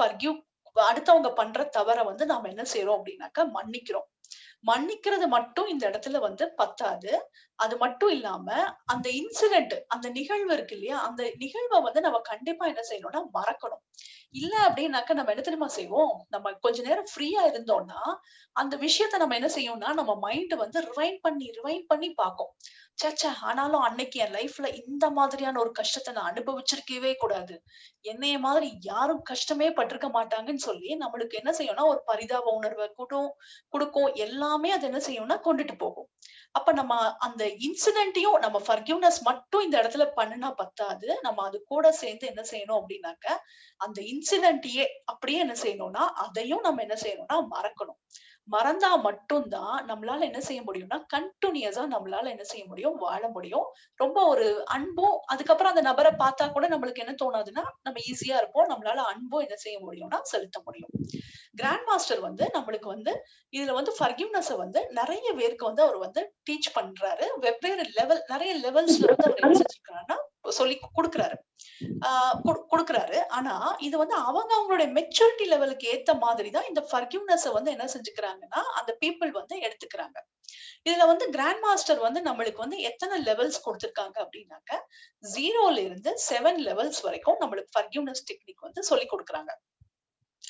அடுத்தவங்க பண்ற தவற வந்து நாம என்ன செய்றோம் அப்படின்னாக்க மன்னிக்கிறோம். மன்னிக்கிறது மட்டும் இந்த இடத்துல வந்து பத்தாது. அது மட்டும் இல்லாம, அந்த இன்சிடென்ட் அந்த நிகழ்வு இருக்கு இல்லையா? அந்த நிகழ்வ வந்து நம்ம கண்டிப்பா என்ன செய்யணும்னா மறக்கணும். இல்ல அப்டின்னாக்க நம்ம என்ன தெரியுமா செய்வோம்? நம்ம கொஞ்ச நேரம் ஃப்ரீயா இருந்தோம்னா, அந்த விஷயத்த நம்ம என்ன செய்யும்னா, நம்ம மைண்ட் வந்து ரிவைண்ட் பண்ணி பாக்கும். ச்சே! ஆனாலும் அன்னைக்கு என் லைஃப்ல இந்த மாதிரியான ஒரு கஷ்டத்த நான் அனுபவிச்சிருக்கவே கூடாது. என்னைய மாதிரி யாரும் கஷ்டமே பட்டுருக்க மாட்டாங்கன்னு சொல்லி, நம்மளுக்கு என்ன செய்யும்னா, ஒரு பரிதாப உணர்வ குடுக்கும். எல்லாமே அது என்ன செய்யும்னா கொண்டுட்டு போகும். அப்ப நம்ம அந்த இன்சிடென்ட்டையும் நம்ம ஃபர்கிவ்னஸ் மட்டும் இந்த இடத்துல பண்ணுனா பத்தாது. நம்ம அது கூட சேர்ந்து என்ன செய்யணும் அப்டின்னாக்க, அந்த இன்சிடென்ட்டையே அப்படியே என்ன செய்யணும்னா, அதையும் நம்ம என்ன செய்யணும்னா மறக்கணும். மறந்தா மட்டும் தான் நம்மளால என்ன செய்ய முடியும்னா, கன்டினியூஸா நம்மளால என்ன செய்ய முடியும்? வாழ முடியும். ரொம்ப ஒரு அன்பும் அதுக்கப்புறம் அந்த நபர பார்த்தா கூட நம்மளுக்கு என்ன தோணாதுன்னா, நம்ம ஈஸியா இருப்போம். நம்மளால அன்பும் என்ன செய்ய முடியும்னா, செலுத்த முடியும். கிராண்ட் மாஸ்டர் வந்து நம்மளுக்கு வந்து இதுல வந்து ஃபர்கிவ்னஸ வந்து நெறைய பேருக்கு வந்து அவர் வந்து டீச் பண்றாரு. வெவ்வேறு நெறைய லெவல்ஸ்ல வந்து அவர் என்ன செஞ்சிருக்காருன்னா, சொல்லிக் குடுக்குறாரு. ஆ குடுக்குறாரு. ஆனா, இது வந்து அவங்களுடைய மெச்சூரிட்டி லெவலுக்கு ஏத்த மாதிரி தான் இந்த ஃபர்கிவ்னஸ வந்து என்ன செஞ்சுக்கிறாங்கன்னா, அந்த பீப்பிள் வந்து எடுத்துக்கிறாங்க. இதுல வந்து கிராண்ட் மாஸ்டர் வந்து நம்மளுக்கு வந்து எத்தன லெவல்ஸ் குடுத்திருக்காங்க அப்டின்னாக்க, 0ல இருந்து 7 லெவல்ஸ் வரைக்கும் நம்மளுக்கு ஃபர்கிவ்னஸ் டெக்னிக் வந்து சொல்லிக் குடுக்குறாங்க.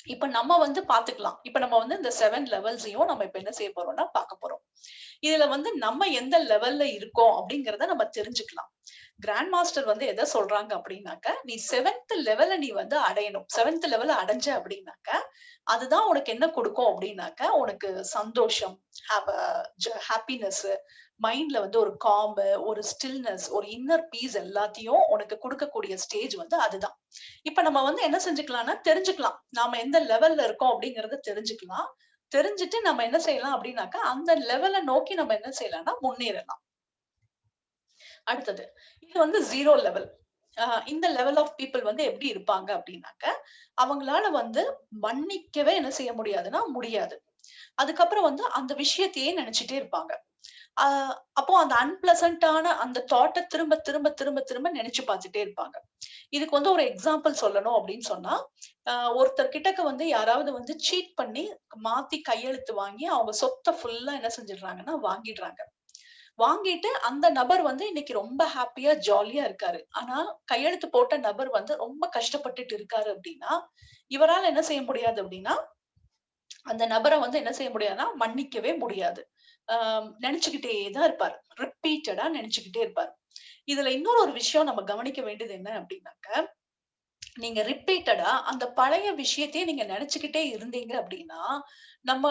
இப்ப நம்ம வந்து பாத்துக்கலாம். இப்ப நம்ம வந்து இந்த 7 லெவல்ஸையும் நம்ம இப்ப என்ன செய்ய போறோம்னா பாக்க போறோம். இதுல வந்து நம்ம எந்த லெவல்ல இருக்கோம் அப்படிங்கிறத நம்ம தெரிஞ்சுக்கலாம். கிராண்ட் மாஸ்டர் வந்து எத சொல்றாங்க அப்படின்னாக்க, நீ 7த் லெவல நீ வந்து அடையணும். 7த் லெவல அடைஞ்ச அப்படின்னாக்க, அதுதான் உனக்கு என்ன குடுக்கும் அப்படின்னாக்க, உனக்கு சந்தோஷம், ஹாப்பினஸ், மைண்ட்ல வந்து ஒரு ஒரு ஸ்டில்னஸ், ஒரு இன்னர் பீஸ் எல்லாத்தையும் உனக்கு குடுக்கக்கூடிய ஸ்டேஜ் வந்து அதுதான். இப்ப நம்ம வந்து என்ன செஞ்சுக்கலாம்னா, தெரிஞ்சுக்கலாம். நாம எந்த லெவல்ல இருக்கோம் அப்படிங்கிறத தெரிஞ்சுக்கலாம். தெரிஞ்சுட்டு நம்ம என்ன செய்யலாம் அப்படின்னாக்கா, அந்த லெவல நோக்கி நம்ம என்ன செய்யலாம்னா முன்னேறலாம். அடுத்தது. இது வந்து 0 லெவல். இந்த லெவல் ஆஃப் பீப்பிள் வந்து எப்படி இருப்பாங்க அப்படின்னாக்க, அவங்களால வந்து மன்னிக்கவே என்ன செய்ய முடியாதுன்னா, முடியாது. அதுக்கப்புறம் வந்து அந்த விஷயத்தையே நெனச்சுட்டே இருப்பாங்க. அ அப்போ அந்த அன்பிளசன்ட்டான அந்த தாட்ட திரும்ப, திரும்ப, திரும்ப, திரும்ப நெனச்சு பார்த்துட்டே இருப்பாங்க. இதுக்கு வந்து ஒரு எக்ஸாம்பிள் சொல்லணும் அப்படின்னு சொன்னா, ஒருத்தர் கிட்டக்க வந்து யாராவது வந்து சீட் பண்ணி, மாத்தி கையெழுத்து வாங்கி, அவங்க சொத்த ஃபுல்லா என்ன செஞ்சுடுறாங்கன்னா வாங்கிடுறாங்க. வாங்கிட்டு அந்த நபர் வந்து இன்னைக்கு ரொம்ப ஹாப்பியா, ஜாலியா இருக்காரு. ஆனா, கையெழுத்து போட்ட நபர் வந்து ரொம்ப கஷ்டப்பட்டுட்டு இருக்காரு அப்டின்னா, இவரால என்ன செய்ய முடியாது அப்டின்னா, அந்த நபர வந்து என்ன செய்ய முடியாதுன்னா, மன்னிக்கவே முடியாது. ஆ நெனச்சுக்கிட்டே தான் இருப்பாரு. ரிப்பீட்டடா நெனச்சுக்கிட்டே இருப்பாரு. இதுல இன்னொரு ஒரு விஷயம் நம்ம கவனிக்க வேண்டியது என்ன அப்டின்னாக்க, நீங்க ரிப்பீட்டடா அந்த பழைய விஷயத்தையே நீங்க நெனச்சுக்கிட்டே இருந்தீங்க அப்டின்னா, நம்ம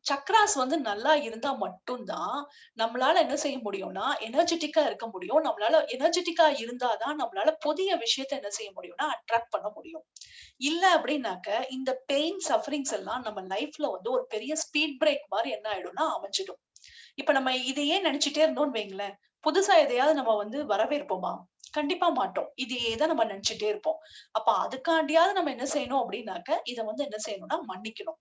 சக்ராஸ் வந்து நல்லா இருந்தா மட்டும் தான், நம்மளால என்ன செய்ய முடியும்னா, எனர்ஜிட்டிக்கா இருக்க முடியும். நம்மளால எனர்ஜிட்டிக்கா இருந்தா தான் நம்மளால புதிய விஷயத்த என்ன செய்ய முடியும்னா, அட்ராக்ட் பண்ண முடியும். இல்ல அப்டின்னாக்க, இந்த பெயின், சஃபரிங்ஸ் எல்லாம் நம்ம லைஃப்ல வந்து ஒரு பெரிய ஸ்பீட் பிரேக் மாரி என்ன ஆயிடும்னா அமைஞ்சிடும். இப்ப நம்ம இதையே நெனச்சுட்டே இருந்தோம்னு வைங்களேன், புதுசா எதையாவது நம்ம வந்து வரவேற்போமா? கண்டிப்பா மாட்டோம். இதையே தான் நம்ம நெனச்சுட்டே இருப்போம். அப்ப அதுக்காண்டியாவது நம்ம என்ன செய்யணும் அப்டின்னாக்க, இத வந்து என்ன செய்யணும்னா மன்னிக்கணும்.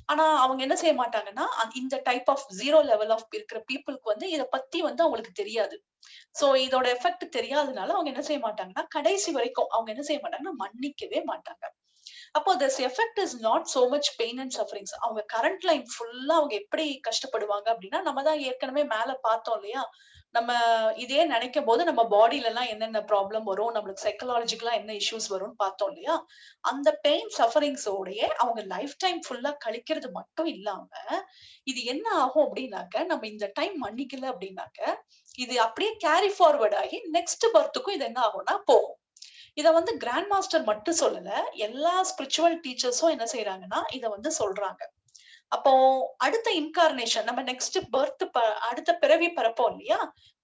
ஆனா அவங்க என்ன செய்ய மாட்டாங்கன்னா, இந்த டைப் ஆஃப் 0 லெவல் ஆஃப் இருக்கிற பீப்பிள்க்கு வந்து இத பத்தி வந்து அவங்களுக்கு தெரியாது. சோ இதோட எஃபெக்ட் தெரியாதனால அவங்க என்ன செய்ய மாட்டாங்கன்னா, கடைசி வரைக்கும் அவங்க என்ன செய்ய மாட்டாங்கன்னா, மன்னிக்கவே மாட்டாங்க. அப்போ this effect is not so much pain and sufferings. அவங்க கரண்ட் லைஃப் ஃபுல்லா அவங்க எப்படி கஷ்டப்படுவாங்க அப்படின்னா, நம்ம தான் ஏற்கனவே மேல பார்த்தோம் இல்லையா? நம்ம இதே நினைக்கும்போது நம்ம பாடிலலாம் என்னென்ன ப்ராப்ளம் வரும், நம்மளுக்கு சைக்காலஜிக்கலா என்ன இஷ்யூஸ் வரும்னு பார்த்தோம் இல்லையா? அந்த பெயின் சஃபரிங்ஸோடயே அவங்க லைஃப் டைம் ஃபுல்லா கழிக்கிறது மட்டும் இல்லாம, இது என்ன ஆகும் அப்படின்னாக்க, நம்ம இந்த டைம் மன்னிக்கல அப்படின்னாக்க, இது அப்படியே கேரி ஃபார்வர்ட் ஆகி நெக்ஸ்ட் பர்த்க்கும் இது என்ன ஆகும்னா போகும். இத வந்து கிராண்ட் மாஸ்டர் மட்டும் சொல்லல. எல்லா ஸ்பிரிச்சுவல் டீச்சர்ஸும் என்ன செய்றாங்கன்னா, இத வந்து சொல்றாங்க. அப்போ அடுத்த இன்கார்னேஷன் நம்ம நெக்ஸ்ட் அடுத்த பிறவி பிறப்போம் இல்லையா?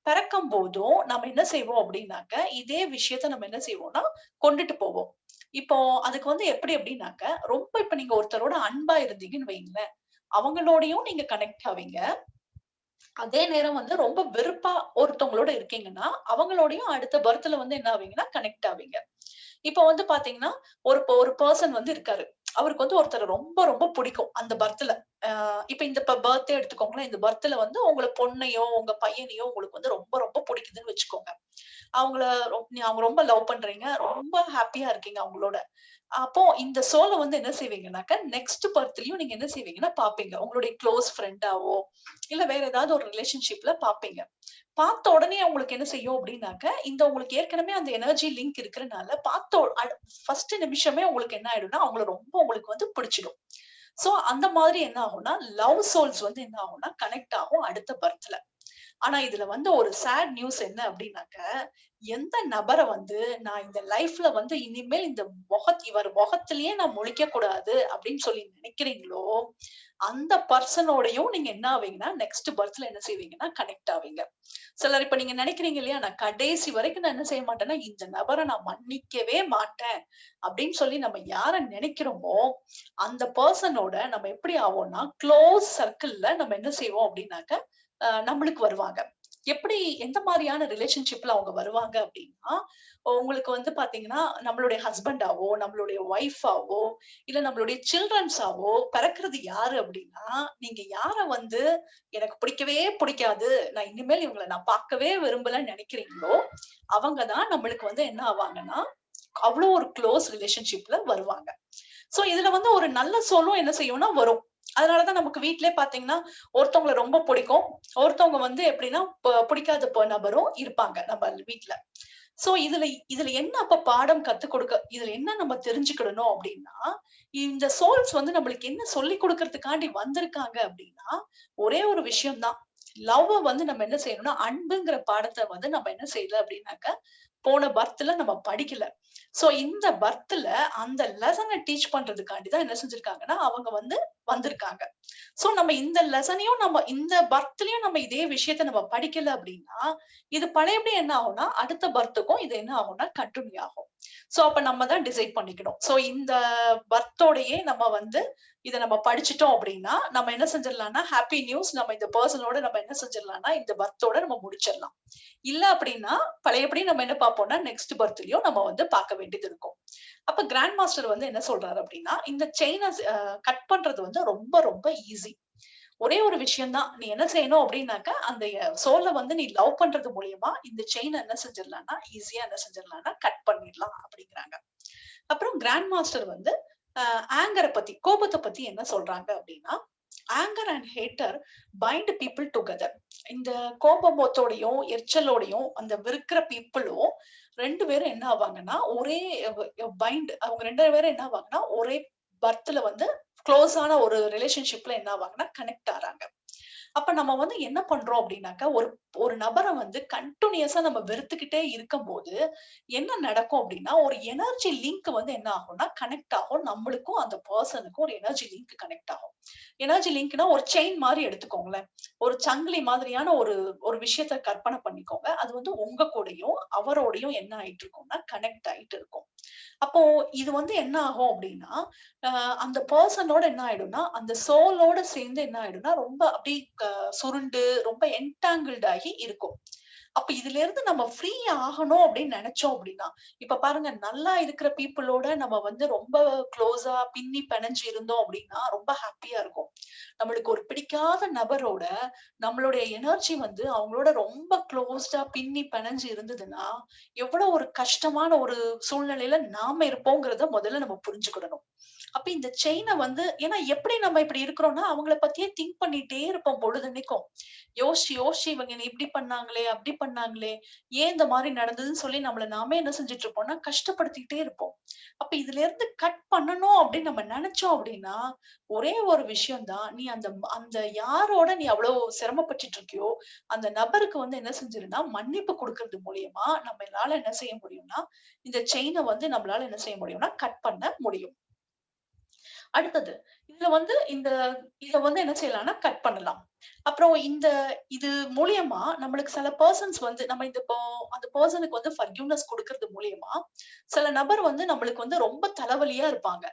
பிறக்கும்போதும் நம்ம என்ன செய்வோம் அப்டின்னாக்க, இதே விஷயத்த நம்ம என்ன செய்வோம்னா, கொண்டுட்டு போவோம். இப்போ அதுக்கு வந்து எப்படி அப்டின்னாக்க, ரொம்ப இப்ப நீங்க ஒருத்தரோட அன்பா இருந்தீங்கன்னு வையுங்களேன், அவங்களோடையும் நீங்க கனெக்ட் ஆவீங்க. அதே நேரம் வந்து ரொம்ப வெறுப்பா ஒருத்தவங்களோட இருக்கீங்கன்னா, அவங்களோடையும் அடுத்த பர்த்ல வந்து என்ன ஆவீங்கன்னா, கனெக்ட் ஆவீங்க. இப்ப வந்து பாத்தீங்கன்னா, ஒரு பெர்சன் வந்து இருக்காரு. அவருக்கு வந்து ஒருத்தர ரொம்ப ரொம்ப பிடிக்கும். அந்த பர்த்ல. இப்ப இந்த பர்த்டே எடுத்துக்கோங்களேன். இந்த பர்த்ல வந்து உங்கள பொண்ணையோ, உங்க பையனையோ உங்களுக்கு வந்து ரொம்ப ரொம்ப பிடிக்குதுன்னு வச்சுக்கோங்க. அவங்கள அவங்க ரொம்ப லவ் பண்றீங்க. ரொம்ப ஹேப்பியா இருக்கீங்க அவங்களோட. அப்போ இந்த சோல வந்து என்ன செய்வீங்கன்னாக்க, நெக்ஸ்ட் பர்த்லயும் நீங்க என்ன செய்வீங்கன்னா பாப்பீங்க. உங்களுடைய குளோஸ் ஃப்ரெண்டாவோ, இல்ல வேற ஏதாவது ஒரு ரிலேஷன்ஷிப்ல பாப்பீங்க. பார்த்த உடனே உங்களுக்கு என்ன செய்யும் அப்டின்னாக்க, இந்த உங்களுக்கு ஏற்கனவே அந்த எனர்ஜி லிங்க் இருக்கிறனால, ஃபர்ஸ்ட் நிமிஷமே உங்களுக்கு என்ன ஆயிடும்னா, அவங்கள ரொம்ப உங்களுக்கு வந்து பிடிச்சிடும். சோ அந்த மாதிரி என்ன ஆகும்னா, லவ் சோல்ஸ் வந்து என்ன ஆகும்னா, கனெக்ட் ஆகும் அடுத்த பர்த்ல. ஆனா இதுல வந்து ஒரு சேட் நியூஸ் என்ன அப்டின்னாக்க, எந்த நபர வந்து நான் இந்த லைஃப்ல வந்து இனிமேல் இவர் முகத்திலேயே நான் முழிக்கக் கூடாது அப்டின்னு சொல்லி நினைக்கிறீங்களோ, அந்த பெர்சனோடயும் நீங்க என்ன ஆவீங்கன்னா, நெக்ஸ்ட் பர்த்ல என்ன செய்வீங்கன்னா, கனெக்ட் ஆவீங்க. சிலர் இப்ப நீங்க நினைக்கிறீங்க இல்லையா, நான் கடைசி வரைக்கும் நான் என்ன செய்ய மாட்டேன்னா, இந்த நபர நான் மன்னிக்கவே மாட்டேன் அப்டின்னு சொல்லி நம்ம யார நினைக்கிறோமோ, அந்த பெர்சனோட நம்ம எப்படி ஆவோம்னா, குளோஸ் சர்க்கிள்ல நம்ம என்ன செய்வோம் அப்டின்னாக்க, நம்மளுக்கு வருவாங்க. எப்படி எந்த மாரியான ரிலேஷன்ஷிப்ல அவங்க வருவாங்க அப்டின்னா, உங்களுக்கு வந்து பாத்தீங்கன்னா, நம்மளுடைய ஹஸ்பண்டாவோ, நம்மளுடைய ஒய்ஃபாவோ, இல்ல நம்மளுடைய சில்ட்ரன்ஸாவோ பிறக்கிறது யாரு அப்டின்னா, நீங்க யார வந்து எனக்கு பிடிக்கவே பிடிக்காது. நான் இனிமேல் இவங்கள நான் பார்க்கவே விரும்பலன்னு நெனைக்கிறீங்களோ, அவங்க தான் நம்மளுக்கு வந்து என்ன ஆவாங்கன்னா, அவ்ளோ ஒரு குளோஸ் ரிலேஷன்ஷிப்ல வருவாங்க. சோ இதுல வந்து ஒரு நல்ல சோலும் என்ன செய்யும்னா வரும். அதனால தான் நமக்கு வீட்லயே பார்த்தீங்கன்னா, ஒருத்தவங்கள ரொம்ப பிடிக்கும். ஒருத்தவங்க வந்து எப்படின்னா, பிடிக்காத நபரும் இருப்பாங்க நம்ம வீட்ல. சோ இதுல என்ன அப்ப பாடம் கத்துக் கொடுக்க இதுல என்ன நம்ம தெரிஞ்சுக்கிடணும் அப்டின்னா, இந்த சோல்ஸ் வந்து நம்மளுக்கு என்ன சொல்லிக் குடுக்கறதுக்காண்டி வந்திருக்காங்க அப்டின்னா, ஒரே ஒரு விஷயம் தான். லவ்வ வந்து நம்ம என்ன செய்யணும்னா, அன்புங்கிற பாடத்த வந்து நம்ம என்ன செய்யல அப்டின்னாக்க, போன பர்த்ல நம்ம படிக்கல. சோ இந்த பர்த்ல அந்த லெசன டீச் பண்றதுக்காண்டி தான் என்ன செஞ்சிருக்காங்கன்னா, அவங்க வந்து வந்திருக்காங்க. சோ நம்ம இந்த லெசனையும் நம்ம இந்த பர்த்லயும் நம்ம இதே விஷயத்த நம்ம படிக்கல அப்டின்னா, இது பழையபடி என்ன ஆகும்னா, அடுத்த பர்த்துக்கும் இது என்ன ஆகும்னா கன்டின்யூ ஆகும். சோ அப்ப நம்ம தான் டிசைட் பண்ணிக்கணும். சோ இந்த பர்த்தோடயே நம்ம வந்து இத நம்ம படிச்சுட்டோம் அப்டின்னா, நம்ம என்ன செஞ்சிடலாம்னா, ஹேப்பி நியூஸ் நம்ம இந்த பெர்சனோட நம்ம என்ன செஞ்சிடலாம்னா, இந்த பர்த்தோட நம்ம முடிச்சிடலாம். இல்ல அப்டின்னா, பழையபடி நம்ம என்ன பார்ப்போம்னா, நெக்ஸ்ட் பர்த்லயும் நம்ம வந்து பார்க்க வேண்டியது இருக்கும். அப்ப கிராண்ட் மாஸ்டர் வந்து என்ன சொல்றாரு அப்டின்னா, இந்த செயின கட் பண்றது வந்து ரொம்ப ரொம்ப ஈஸி. ஒரே ஒரு விஷயம் தான். நீ என்ன செய்யணும் அப்டின்னாக்க, அந்த சோல வந்து நீ லவ் பண்றது மூலியமா இந்த செயின என்ன செஞ்சிடலாம்னா, ஈஸியா என்ன செஞ்சிடலாம்னா கட் பண்ணிடலாம் அப்டிங்கிறாங்க. அப்புறம் கிராண்ட் மாஸ்டர் வந்து அ ஆங்கர பத்தி, கோபத்த பத்தி என்ன சொல்றாங்க அப்டின்னா, anger and hatred bind people together. இந்த கோபமோத்தோடையும், எரிச்சலோடையும் அந்த வெறுக்கிற பீப்பிளும் 2 பேரும் என்ன ஆவாங்கன்னா, ஒரே அவங்க 2 பேரும் என்ன ஆவாங்கன்னா, ஒரே பர்த்ல வந்து குளோஸ் ஆன ஒரு ரிலேஷன்ஷிப்ல என்ன ஆவாங்கன்னா, கனெக்ட் ஆறாங்க. அப்ப நம்ம வந்து என்ன பண்றோம் அப்டின்னாக்கா, ஒரு ஒரு நபர வந்து கன்டினியூஸா நம்ம வெறுத்துக்கிட்டே இருக்கும்போது, என்ன நடக்கும் அப்டின்னா, ஒரு எனர்ஜி லிங்க் வந்து என்ன ஆகும்னா, கனெக்ட் ஆகும். நம்மளுக்கும் அந்த பெர்சனுக்கும் ஒரு எனர்ஜி லிங்க் கனெக்ட் ஆகும். எனர்ஜி லிங்க்னா ஒரு செயின் மாரி எடுத்துக்கோங்களேன். ஒரு சங்கிலி மாதிரியான ஒரு ஒரு விஷயத்த கற்பனை பண்ணிக்கோங்க. அது வந்து உங்க கூடயும், அவரோடையும் என்ன ஆயிட்டு இருக்கும்னா, கனெக்ட் ஆயிட்டு இருக்கும். அப்போ இது வந்து என்ன ஆகும் அப்டின்னா, அ அந்த பெர்சனோட என்ன ஆயிடும்னா, அந்த சோலோட சேர்ந்து என்ன ஆயிடும்னா, ரொம்ப அப்டியே சுருண்டு ரொம்ப என்டாங்கில்ட் ஆகி இருக்கும். அப்ப இதிலிருந்து நம்ம ஃப்ரீ ஆகணும் அப்படின்னு நெனச்சோம் அப்படின்னா, இப்ப பாருங்க நல்லா இருக்கிற பீப்பிளோட நம்ம வந்து ரொம்ப குளோஸா பின்னி பிணைஞ்சு இருந்தோம் அப்படின்னா, ரொம்ப ஹேப்பியா இருக்கும். நம்மளுக்கு ஒரு பிடிக்காத நபரோட நம்மளுடைய எனர்ஜி வந்து அவங்களோட ரொம்ப குளோஸ்டா பின்னி பிணைஞ்சு இருந்ததுன்னா, எவ்வளவு ஒரு கஷ்டமான ஒரு சூழ்நிலையில நாம இருப்போங்கிறத முதல்ல நம்ம புரிஞ்சுக்கிடணும். அப்ப இந்த செயின வந்து ஏன்னா எப்படி நம்ம இப்படி இருக்கிறோம்னா, அவங்கள பத்தியே திங்க் பண்ணிட்டே இருப்போம் பொழுதன்னைக்கும். யோசிச்சு, யோசிச்சு இவங்க என்ன இப்படி பண்ணாங்களே, அப்படி பண்ணாங்களே, ஏன் இந்த மாரி நடந்ததுன்னு சொல்லி நம்மள நாமே என்ன செஞ்சுட்டு இருப்போம்னா, கஷ்டப்படுத்திக்கிட்டே இருப்போம். அப்ப இதுல இருந்து கட் பண்ணணும் அப்படின்னு நம்ம நெனச்சோம் அப்படின்னா, ஒரே ஒரு விஷயம் தான். நீ அந்த அந்த யாரோட நீ அவ்வளவு சிரமப்பட்டுட்டு இருக்கியோ, அந்த நபருக்கு வந்து என்ன செஞ்சிருன்னா, மன்னிப்பு குடுக்கறது மூலியமா நம்மளால என்ன செய்ய முடியும்னா, இந்த செயின வந்து நம்மளால என்ன செய்ய முடியும்னா, கட் பண்ண முடியும். அடுத்தது, இதுல வந்து இத வந்து என்ன செய்யலாம்னா கட் பண்ணலாம். அப்புறம் இது மூலியமா நம்மளுக்கு சில பெர்சன்ஸ் வந்து நம்ம இந்த இப்போ அந்த பெர்சனுக்கு வந்து ஃபர்கிவ்னெஸ் குடுக்கறது மூலியமா, சில நபர் வந்து நம்மளுக்கு வந்து ரொம்ப தலைவலியா இருப்பாங்க.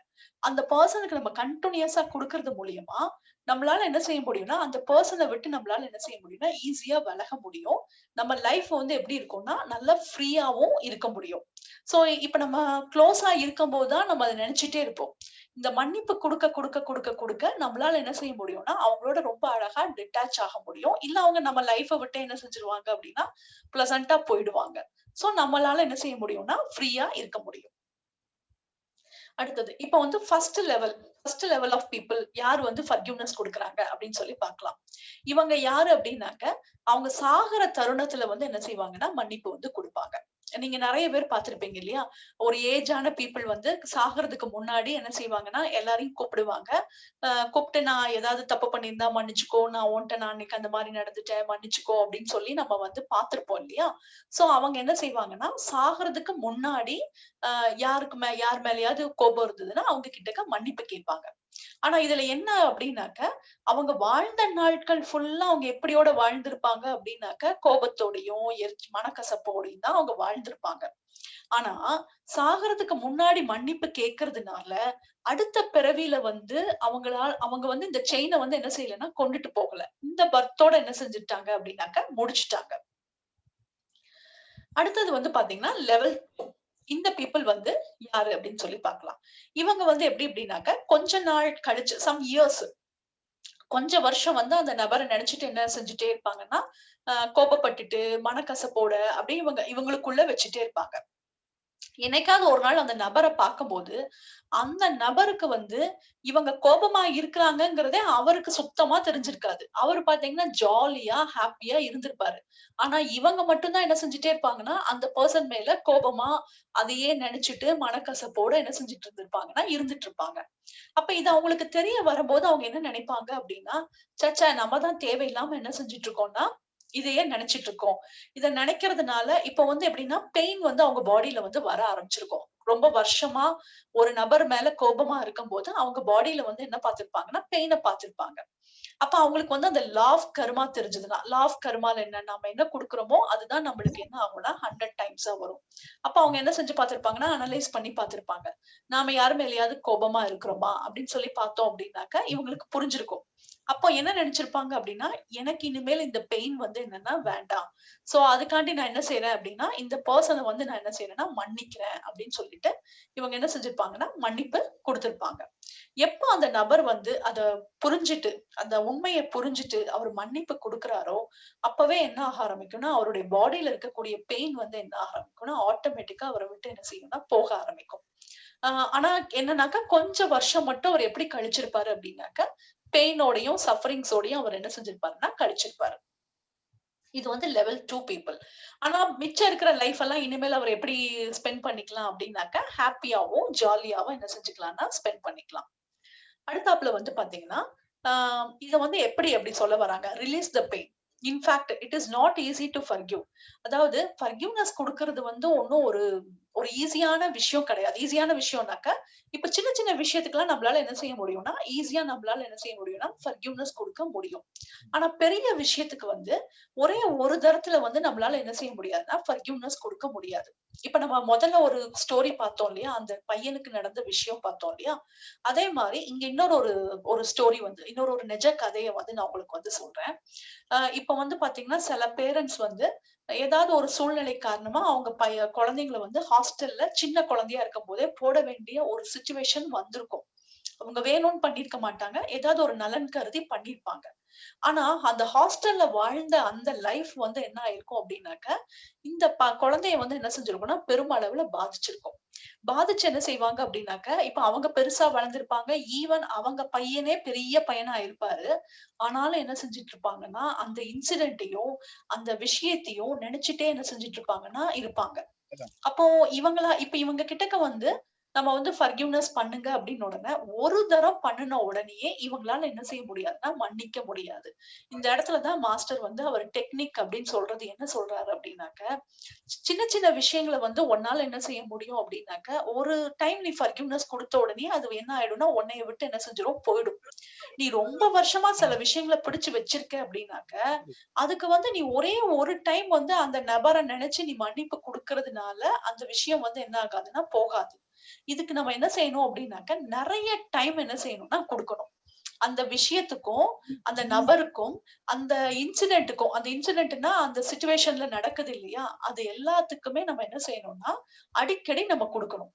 அந்த பெர்சனுக்கு நம்ம கன்டினியூஸா குடுக்கறது மூலியமா, நம்மளால என்ன செய்ய முடியும்னா, அந்த பெர்சன விட்டு நம்மளால என்ன செய்ய முடியும்னா, ஈஸியா விலக முடியும். நம்ம லைஃப் வந்து எப்படி இருக்கும்னா, நல்லா ஃப்ரீயாவும் இருக்க முடியும். சோ இப்ப நம்ம க்ளோஸா இருக்கும்போது தான் நம்ம அத நினைச்சுட்டே இருப்போம். இந்த மன்னிப்பு குடுக்க நம்மளால என்ன செய்ய முடியும்னா, அவங்களோட ரொம்ப அழகா டிட்டாச் ஆக முடியும். இல்ல அவங்க நம்ம லைஃப விட்டு என்ன செஞ்சுருவாங்க அப்டின்னா, பிளசன்ட்டா போயிடுவாங்க. சோ நம்மளால என்ன செய்ய முடியும்னா, ஃப்ரீயா இருக்க முடியும். அடுத்தது இப்ப வந்து ஃபர்ஸ்ட் லெவல் ஆஃப் பீப்பிள் யார் வந்து ஃபர்கிவ்னஸ் குடுக்குறாங்க அப்படின்னு சொல்லி பார்க்கலாம். இவங்க யாரு அப்படின்னாக்க, அவங்க சாகுற தருணத்துல வந்து என்ன செய்வாங்கன்னா, மன்னிப்பு வந்து குடுப்பாங்க. நீங்க நெறைய பேர் பார்த்திருப்பீங்க இல்லையா? ஒரு ஏஜ் ஆன பீப்பிள் வந்து சாகுறதுக்கு முன்னாடி என்ன செய்வாங்கன்னா, எல்லாரையும் கூப்பிடுவாங்க. கூப்ட்டு நான் ஏதாவது தப்பு பண்ணியிருந்தா மன்னிச்சுக்கோ, நான் உன்ட்ட நான் அன்னைக்கு அந்த மாரி நடந்துட்டேன், மன்னிச்சுக்கோ அப்படின்னு சொல்லி நம்ம வந்து பார்த்திருப்போம் இல்லையா? சோ அவங்க என்ன செய்வாங்கன்னா, சாகுறதுக்கு முன்னாடி யார் மேலயாவது கோபம் இருந்ததுன்னா, அவங்க கிட்டக்க மன்னிப்பு கேட்பாங்க. ஆனா இதுல என்ன அப்டின்னாக்க, அவங்க வாழ்ந்த நாட்கள் ஃபுல்லா அவங்க எப்படியோட வாழ்ந்திருப்பாங்க அப்டின்னாக்க, கோபத்தோடையும், மனக்கசப்போடையும் தான் அவங்க வாழ்ந்திருப்பாங்க. ஆனா, சாகறதுக்கு முன்னாடி மன்னிப்பு கேட்கறதுனால, அடுத்த பிறவியில வந்து அவங்க வந்து இந்த செயின வந்து என்ன செய்யலன்னா, கொண்டுட்டு போகல. இந்த பர்த்தோட என்ன செஞ்சுட்டாங்க அப்டின்னாக்க, முடிச்சுட்டாங்க. அடுத்தது வந்து பாத்தீங்கன்னா, லெவல் 2. இந்த பீப்பிள் வந்து யாரு அப்படின்னு சொல்லி பார்க்கலாம். இவங்க வந்து எப்படி எப்படின்னாக்க, கொஞ்ச நாள் கழிச்சு இயர்ஸ் கொஞ்சம் வருஷம் வந்து அந்த நபர நினைச்சுட்டு என்ன செஞ்சுட்டே இருப்பாங்கன்னா, கோபப்பட்டுட்டு, மனக்கசப்போட அப்படியே இவங்களுக்குள்ள வச்சுட்டே இருப்பாங்க. என்னைக்காவது ஒரு நாள் அந்த நபர பார்க்கும்போது, அந்த நபருக்கு வந்து இவங்க கோபமா இருக்கிறாங்கங்கிறதே அவருக்கு சுத்தமா தெரிஞ்சிருக்காது. அவரு பார்த்தீங்கன்னா, ஜாலியா, ஹேப்பியா இருந்திருப்பாரு. ஆனா இவங்க மட்டும் தான் என்ன செஞ்சுட்டே இருப்பாங்கன்னா, அந்த பெர்சன் மேல கோபமா, அதையே நெனச்சுட்டு மனக்கசப்போட என்ன செஞ்சுட்டு இருந்திருப்பாங்கன்னா, இருந்துட்டு இருப்பாங்க. அப்ப இது அவங்களுக்கு தெரிய வரும்போது அவங்க என்ன நினைப்பாங்க அப்டின்னா, ச்சே! நம்ம தான் தேவையில்லாம என்ன செஞ்சுட்டு இருக்கோம்னா, இதையே நெனச்சுட்டு இருக்கோம். இத நெனைக்கிறதுனால இப்ப வந்து எப்டின்னா, பெயின் வந்து அவங்க பாடில வந்து வர ஆரம்பிச்சிருக்கும். ரொம்ப வருஷமா ஒரு நபர் மேல கோபமா இருக்கும்போது, அவங்க பாடில வந்து என்ன பார்த்திருப்பாங்கன்னா, பெயின பார்த்திருப்பாங்க. அப்ப அவங்களுக்கு வந்து அந்த லா ஆஃப் கர்மா தெரிஞ்சதுன்னா, லா ஆஃப் கர்மால என்ன நம்ம என்ன குடுக்குறோமோ, அதுதான் நம்மளுக்கு என்ன ஆகும்னா 100 டைம்ஸா வரும். அப்ப அவங்க என்ன செஞ்சு பார்த்திருப்பாங்கன்னா, அனலைஸ் பண்ணி பார்த்திருப்பாங்க. நாம யார் மேலயாவது கோபமா இருக்கிறோமா? அப்படின்னு சொல்லி பார்த்தோம் அப்படின்னாக்க, இவங்களுக்கு புரிஞ்சிருக்கும். அப்போ என்ன நெனச்சிருப்பாங்க அப்படின்னா, எனக்கு இனிமேல் இந்த பெயின் வந்து என்னன்னா வேண்டாம். சோ அதுக்காண்டி நான் என்ன செய்றேன் அப்படின்னா, இந்த பெர்சன வந்து நான் என்ன செய்றேன்னா, மன்னிக்கிறேன் அப்படின்னு சொல்லிட்டு, இவங்க என்ன செஞ்சிருப்பாங்கன்னா, மன்னிப்பு குடுத்திருப்பாங்க. எப்ப அந்த நபர் வந்து அத புரிஞ்சுட்டு, அந்த உண்மைய புரிஞ்சுட்டு அவரு மன்னிப்பு குடுக்குறாரோ, அப்பவே என்ன ஆக ஆரம்பிக்கும்னா, அவருடைய பாடில இருக்கக்கூடிய பெயின் வந்து என்ன ஆக ஆரம்பிக்கும்னா, ஆட்டோமேட்டிக்கா அவர விட்டு என்ன செய்யும்னா, போக ஆரம்பிக்கும். ஆ ஆனா என்னன்னாக்கா, கொஞ்சம் வருஷம் மட்டும் அவர் எப்படி கழிச்சிருப்பாரு அப்படின்னாக்க, பெயினோடையும், சஃபரிங்ஸோடையும் அவர் என்ன செஞ்சிருப்பாருன்னா, கழிச்சிருப்பாரு. இது வந்து லெவல் 2 பீப்பிள். ஆனா மிச்சம் இருக்கிற லைஃப் எல்லாம் இனிமேல் அவர் எப்படி ஸ்பெண்ட் பண்ணிக்கலாம் அப்படின்னாக்க, ஹேப்பியாவும், ஜாலியாவும் என்ன செஞ்சுக்கலாம்னா, ஸ்பெண்ட் பண்ணிக்கலாம். அடுத்தாப்புல வந்து பாத்தீங்கன்னா, ஆ இத வந்து எப்படி அப்படி சொல்ல வராங்க? Release the pain. In fact it is not easy to forgive. அதாவது ஃபர்கிவ்னஸ் குடுக்குறது வந்து ஒண்ணும் ஒரு ஒரு ஈஸியான விஷயம் கிடையாது. ஈஸியான விஷயம்னாக்க, இப்ப சின்ன சின்ன விஷயத்துக்கெல்லாம் நம்மளால என்ன செய்ய முடியும்னா, ஈஸியா நம்மளால என்ன செய்ய முடியும்னா, ஃபர்கிவ்னஸ் குடுக்க முடியும். ஆனா பெரிய விஷயத்துக்கு வந்து ஒரே ஒரு தரத்துல வந்து நம்மளால என்ன செய்ய முடியாதுன்னா, ஃபர்கிவ்னஸ் குடுக்க முடியாது. இப்ப நம்ம முதல்ல ஒரு ஸ்டோரி பார்த்தோம் இல்லையா? அந்த பையனுக்கு நடந்த விஷயம் பார்த்தோம் இல்லையா? அதே மாரி இங்க இன்னொரு ஒரு ஸ்டோரி வந்து இன்னொரு ஒரு நிஜ கதைய வந்து நான் உங்களுக்கு வந்து சொல்றேன். இப்ப வந்து பாத்தீங்கன்னா, சில பேரண்ட்ஸ் வந்து ஏதாவது ஒரு சூழ்நிலை காரணமா அவங்க குழந்தைங்கள வந்து ஹாஸ்டல்ல சின்ன குழந்தையா இருக்கும்போதே போட வேண்டிய ஒரு சிச்சுவேஷன் வந்திருக்கும். அவங்க வேணும்னு பண்ணியிருக்க மாட்டாங்க. ஏதாவது ஒரு நலன் கருதி பண்ணியிருப்பாங்க. ஆனா, அந்த ஹாஸ்டல்ல வாழ்ந்த அந்த லைஃப் வந்து என்ன ஆயிருக்கும் அப்டின்னாக்க, இந்த குழந்தைய வந்து என்ன செஞ்சிருக்கும்னா, பெருமளவுல பாதிச்சிருக்கும். பாதிச்சு என்ன செய்வாங்க அப்டின்னாக்க, இப்ப அவங்க பெருசா வளர்ந்திருப்பாங்க. ஈவன் அவங்க பையனே பெரிய பையனா இருப்பாரு. ஆனாலும் என்ன செஞ்சுட்டு இருப்பாங்கன்னா, அந்த இன்சிடென்ட்டையும், அந்த விஷயத்தையும் நெனச்சுட்டே என்ன செஞ்சுட்டு இருப்பாங்கன்னா, இருப்பாங்க. அதான். அப்போ இப்ப இவங்க கிட்டக்க வந்து நம்ம வந்து ஃபர்கிவ்னஸ் பண்ணுங்க அப்படின்னு உடனே, ஒரு தரம் பண்ணுன உடனேயே இவங்களால என்ன செய்ய முடியாதுன்னா, மன்னிக்க முடியாது. இந்த இடத்துல தான் மாஸ்டர் வந்து அவர் டெக்னிக் அப்படின்னு சொல்றது என்ன சொல்றாரு அப்படின்னாக்க, சின்ன சின்ன விஷயங்கள வந்து உன்னால என்ன செய்ய முடியும் அப்படின்னாக்க, ஒரு டைம் நீ ஃபர்கிவ்னஸ் குடுத்த உடனே அது என்ன ஆயிடும்னா, உன்னைய விட்டு என்ன செஞ்சிரும் போயிடும். நீ ரொம்ப வருஷமா சில ஆமா. விஷயங்கள பிடிச்சு வச்சிருக்க அப்படின்னாக்க, அதுக்கு வந்து நீ ஒரே ஒரு டைம் வந்து அந்த நபர நெனச்சு நீ மன்னிப்பு குடுக்கறதுனால, அந்த விஷயம் வந்து என்ன ஆகாதுன்னா போகாது. இதுக்கு நம்ம என்ன செய்யணும் அப்டின்னாக்க, நெறைய டைம் என்ன செய்யணும்னா குடுக்கணும். அந்த விஷயத்துக்கும், அந்த நபருக்கும், அந்த அந்த இன்சிடென்ட்னா அந்த சிச்சுவேஷன்ல நடக்குது இல்லையா? அது எல்லாத்துக்குமே நம்ம என்ன செய்யணும்னா, அடிக்கடி நம்ம குடுக்கணும்.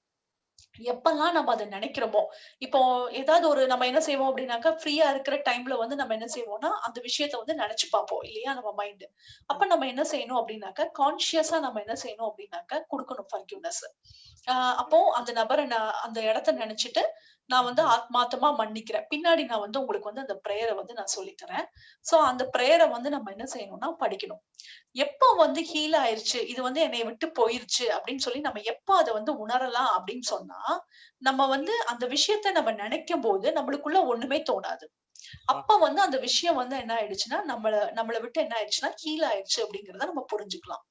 எப்பல்லாம் நம்ம அத நெனைக்கிறோமோ, இப்போ ஏதாவது ஒரு நம்ம என்ன செய்வோம் அப்டின்னாக்கா, ஃப்ரீயா இருக்கிற டைம்ல வந்து நம்ம என்ன செய்வோம்னா, அந்த விஷயத்த வந்து நெனச்சு பார்ப்போம் இல்லையா? நம்ம மைண்ட். அப்ப நம்ம என்ன செய்யணும் அப்டின்னாக்கா, கான்ஷியஸா நம்ம என்ன செய்யணும் அப்டின்னாக்கா, குடுக்கணும் ஃபர்கிவ்னஸ். அ அப்போ அந்த நபர நான் அந்த இடத்த நெனச்சுட்டு, நான் வந்து ஆத்மார்த்தமா மன்னிக்கிறேன். பின்னாடி நான் வந்து உங்களுக்கு வந்து அந்த பிரேயர வந்து நான் சொல்லி தரேன். சோ அந்த பிரேயர வந்து நம்ம என்ன செய்யணும்னா படிக்கணும். எப்ப வந்து ஹீல் ஆயிருச்சு, இது வந்து என்னைய விட்டு போயிருச்சு அப்படின்னு சொல்லி நம்ம எப்ப அத வந்து உணரலாம் அப்படின்னு சொன்னா, நம்ம வந்து அந்த விஷயத்த நம்ம நெனைக்கும்போது நம்மளுக்குள்ள ஒண்ணுமே தோணாது. அப்ப வந்து அந்த விஷயம் வந்து என்ன ஆயிடுச்சுன்னா, நம்மள விட்டு என்ன ஆயிடுச்சுன்னா, ஹீல் ஆயிடுச்சு அப்படிங்கிறத நம்ம புரிஞ்சுக்கலாம்.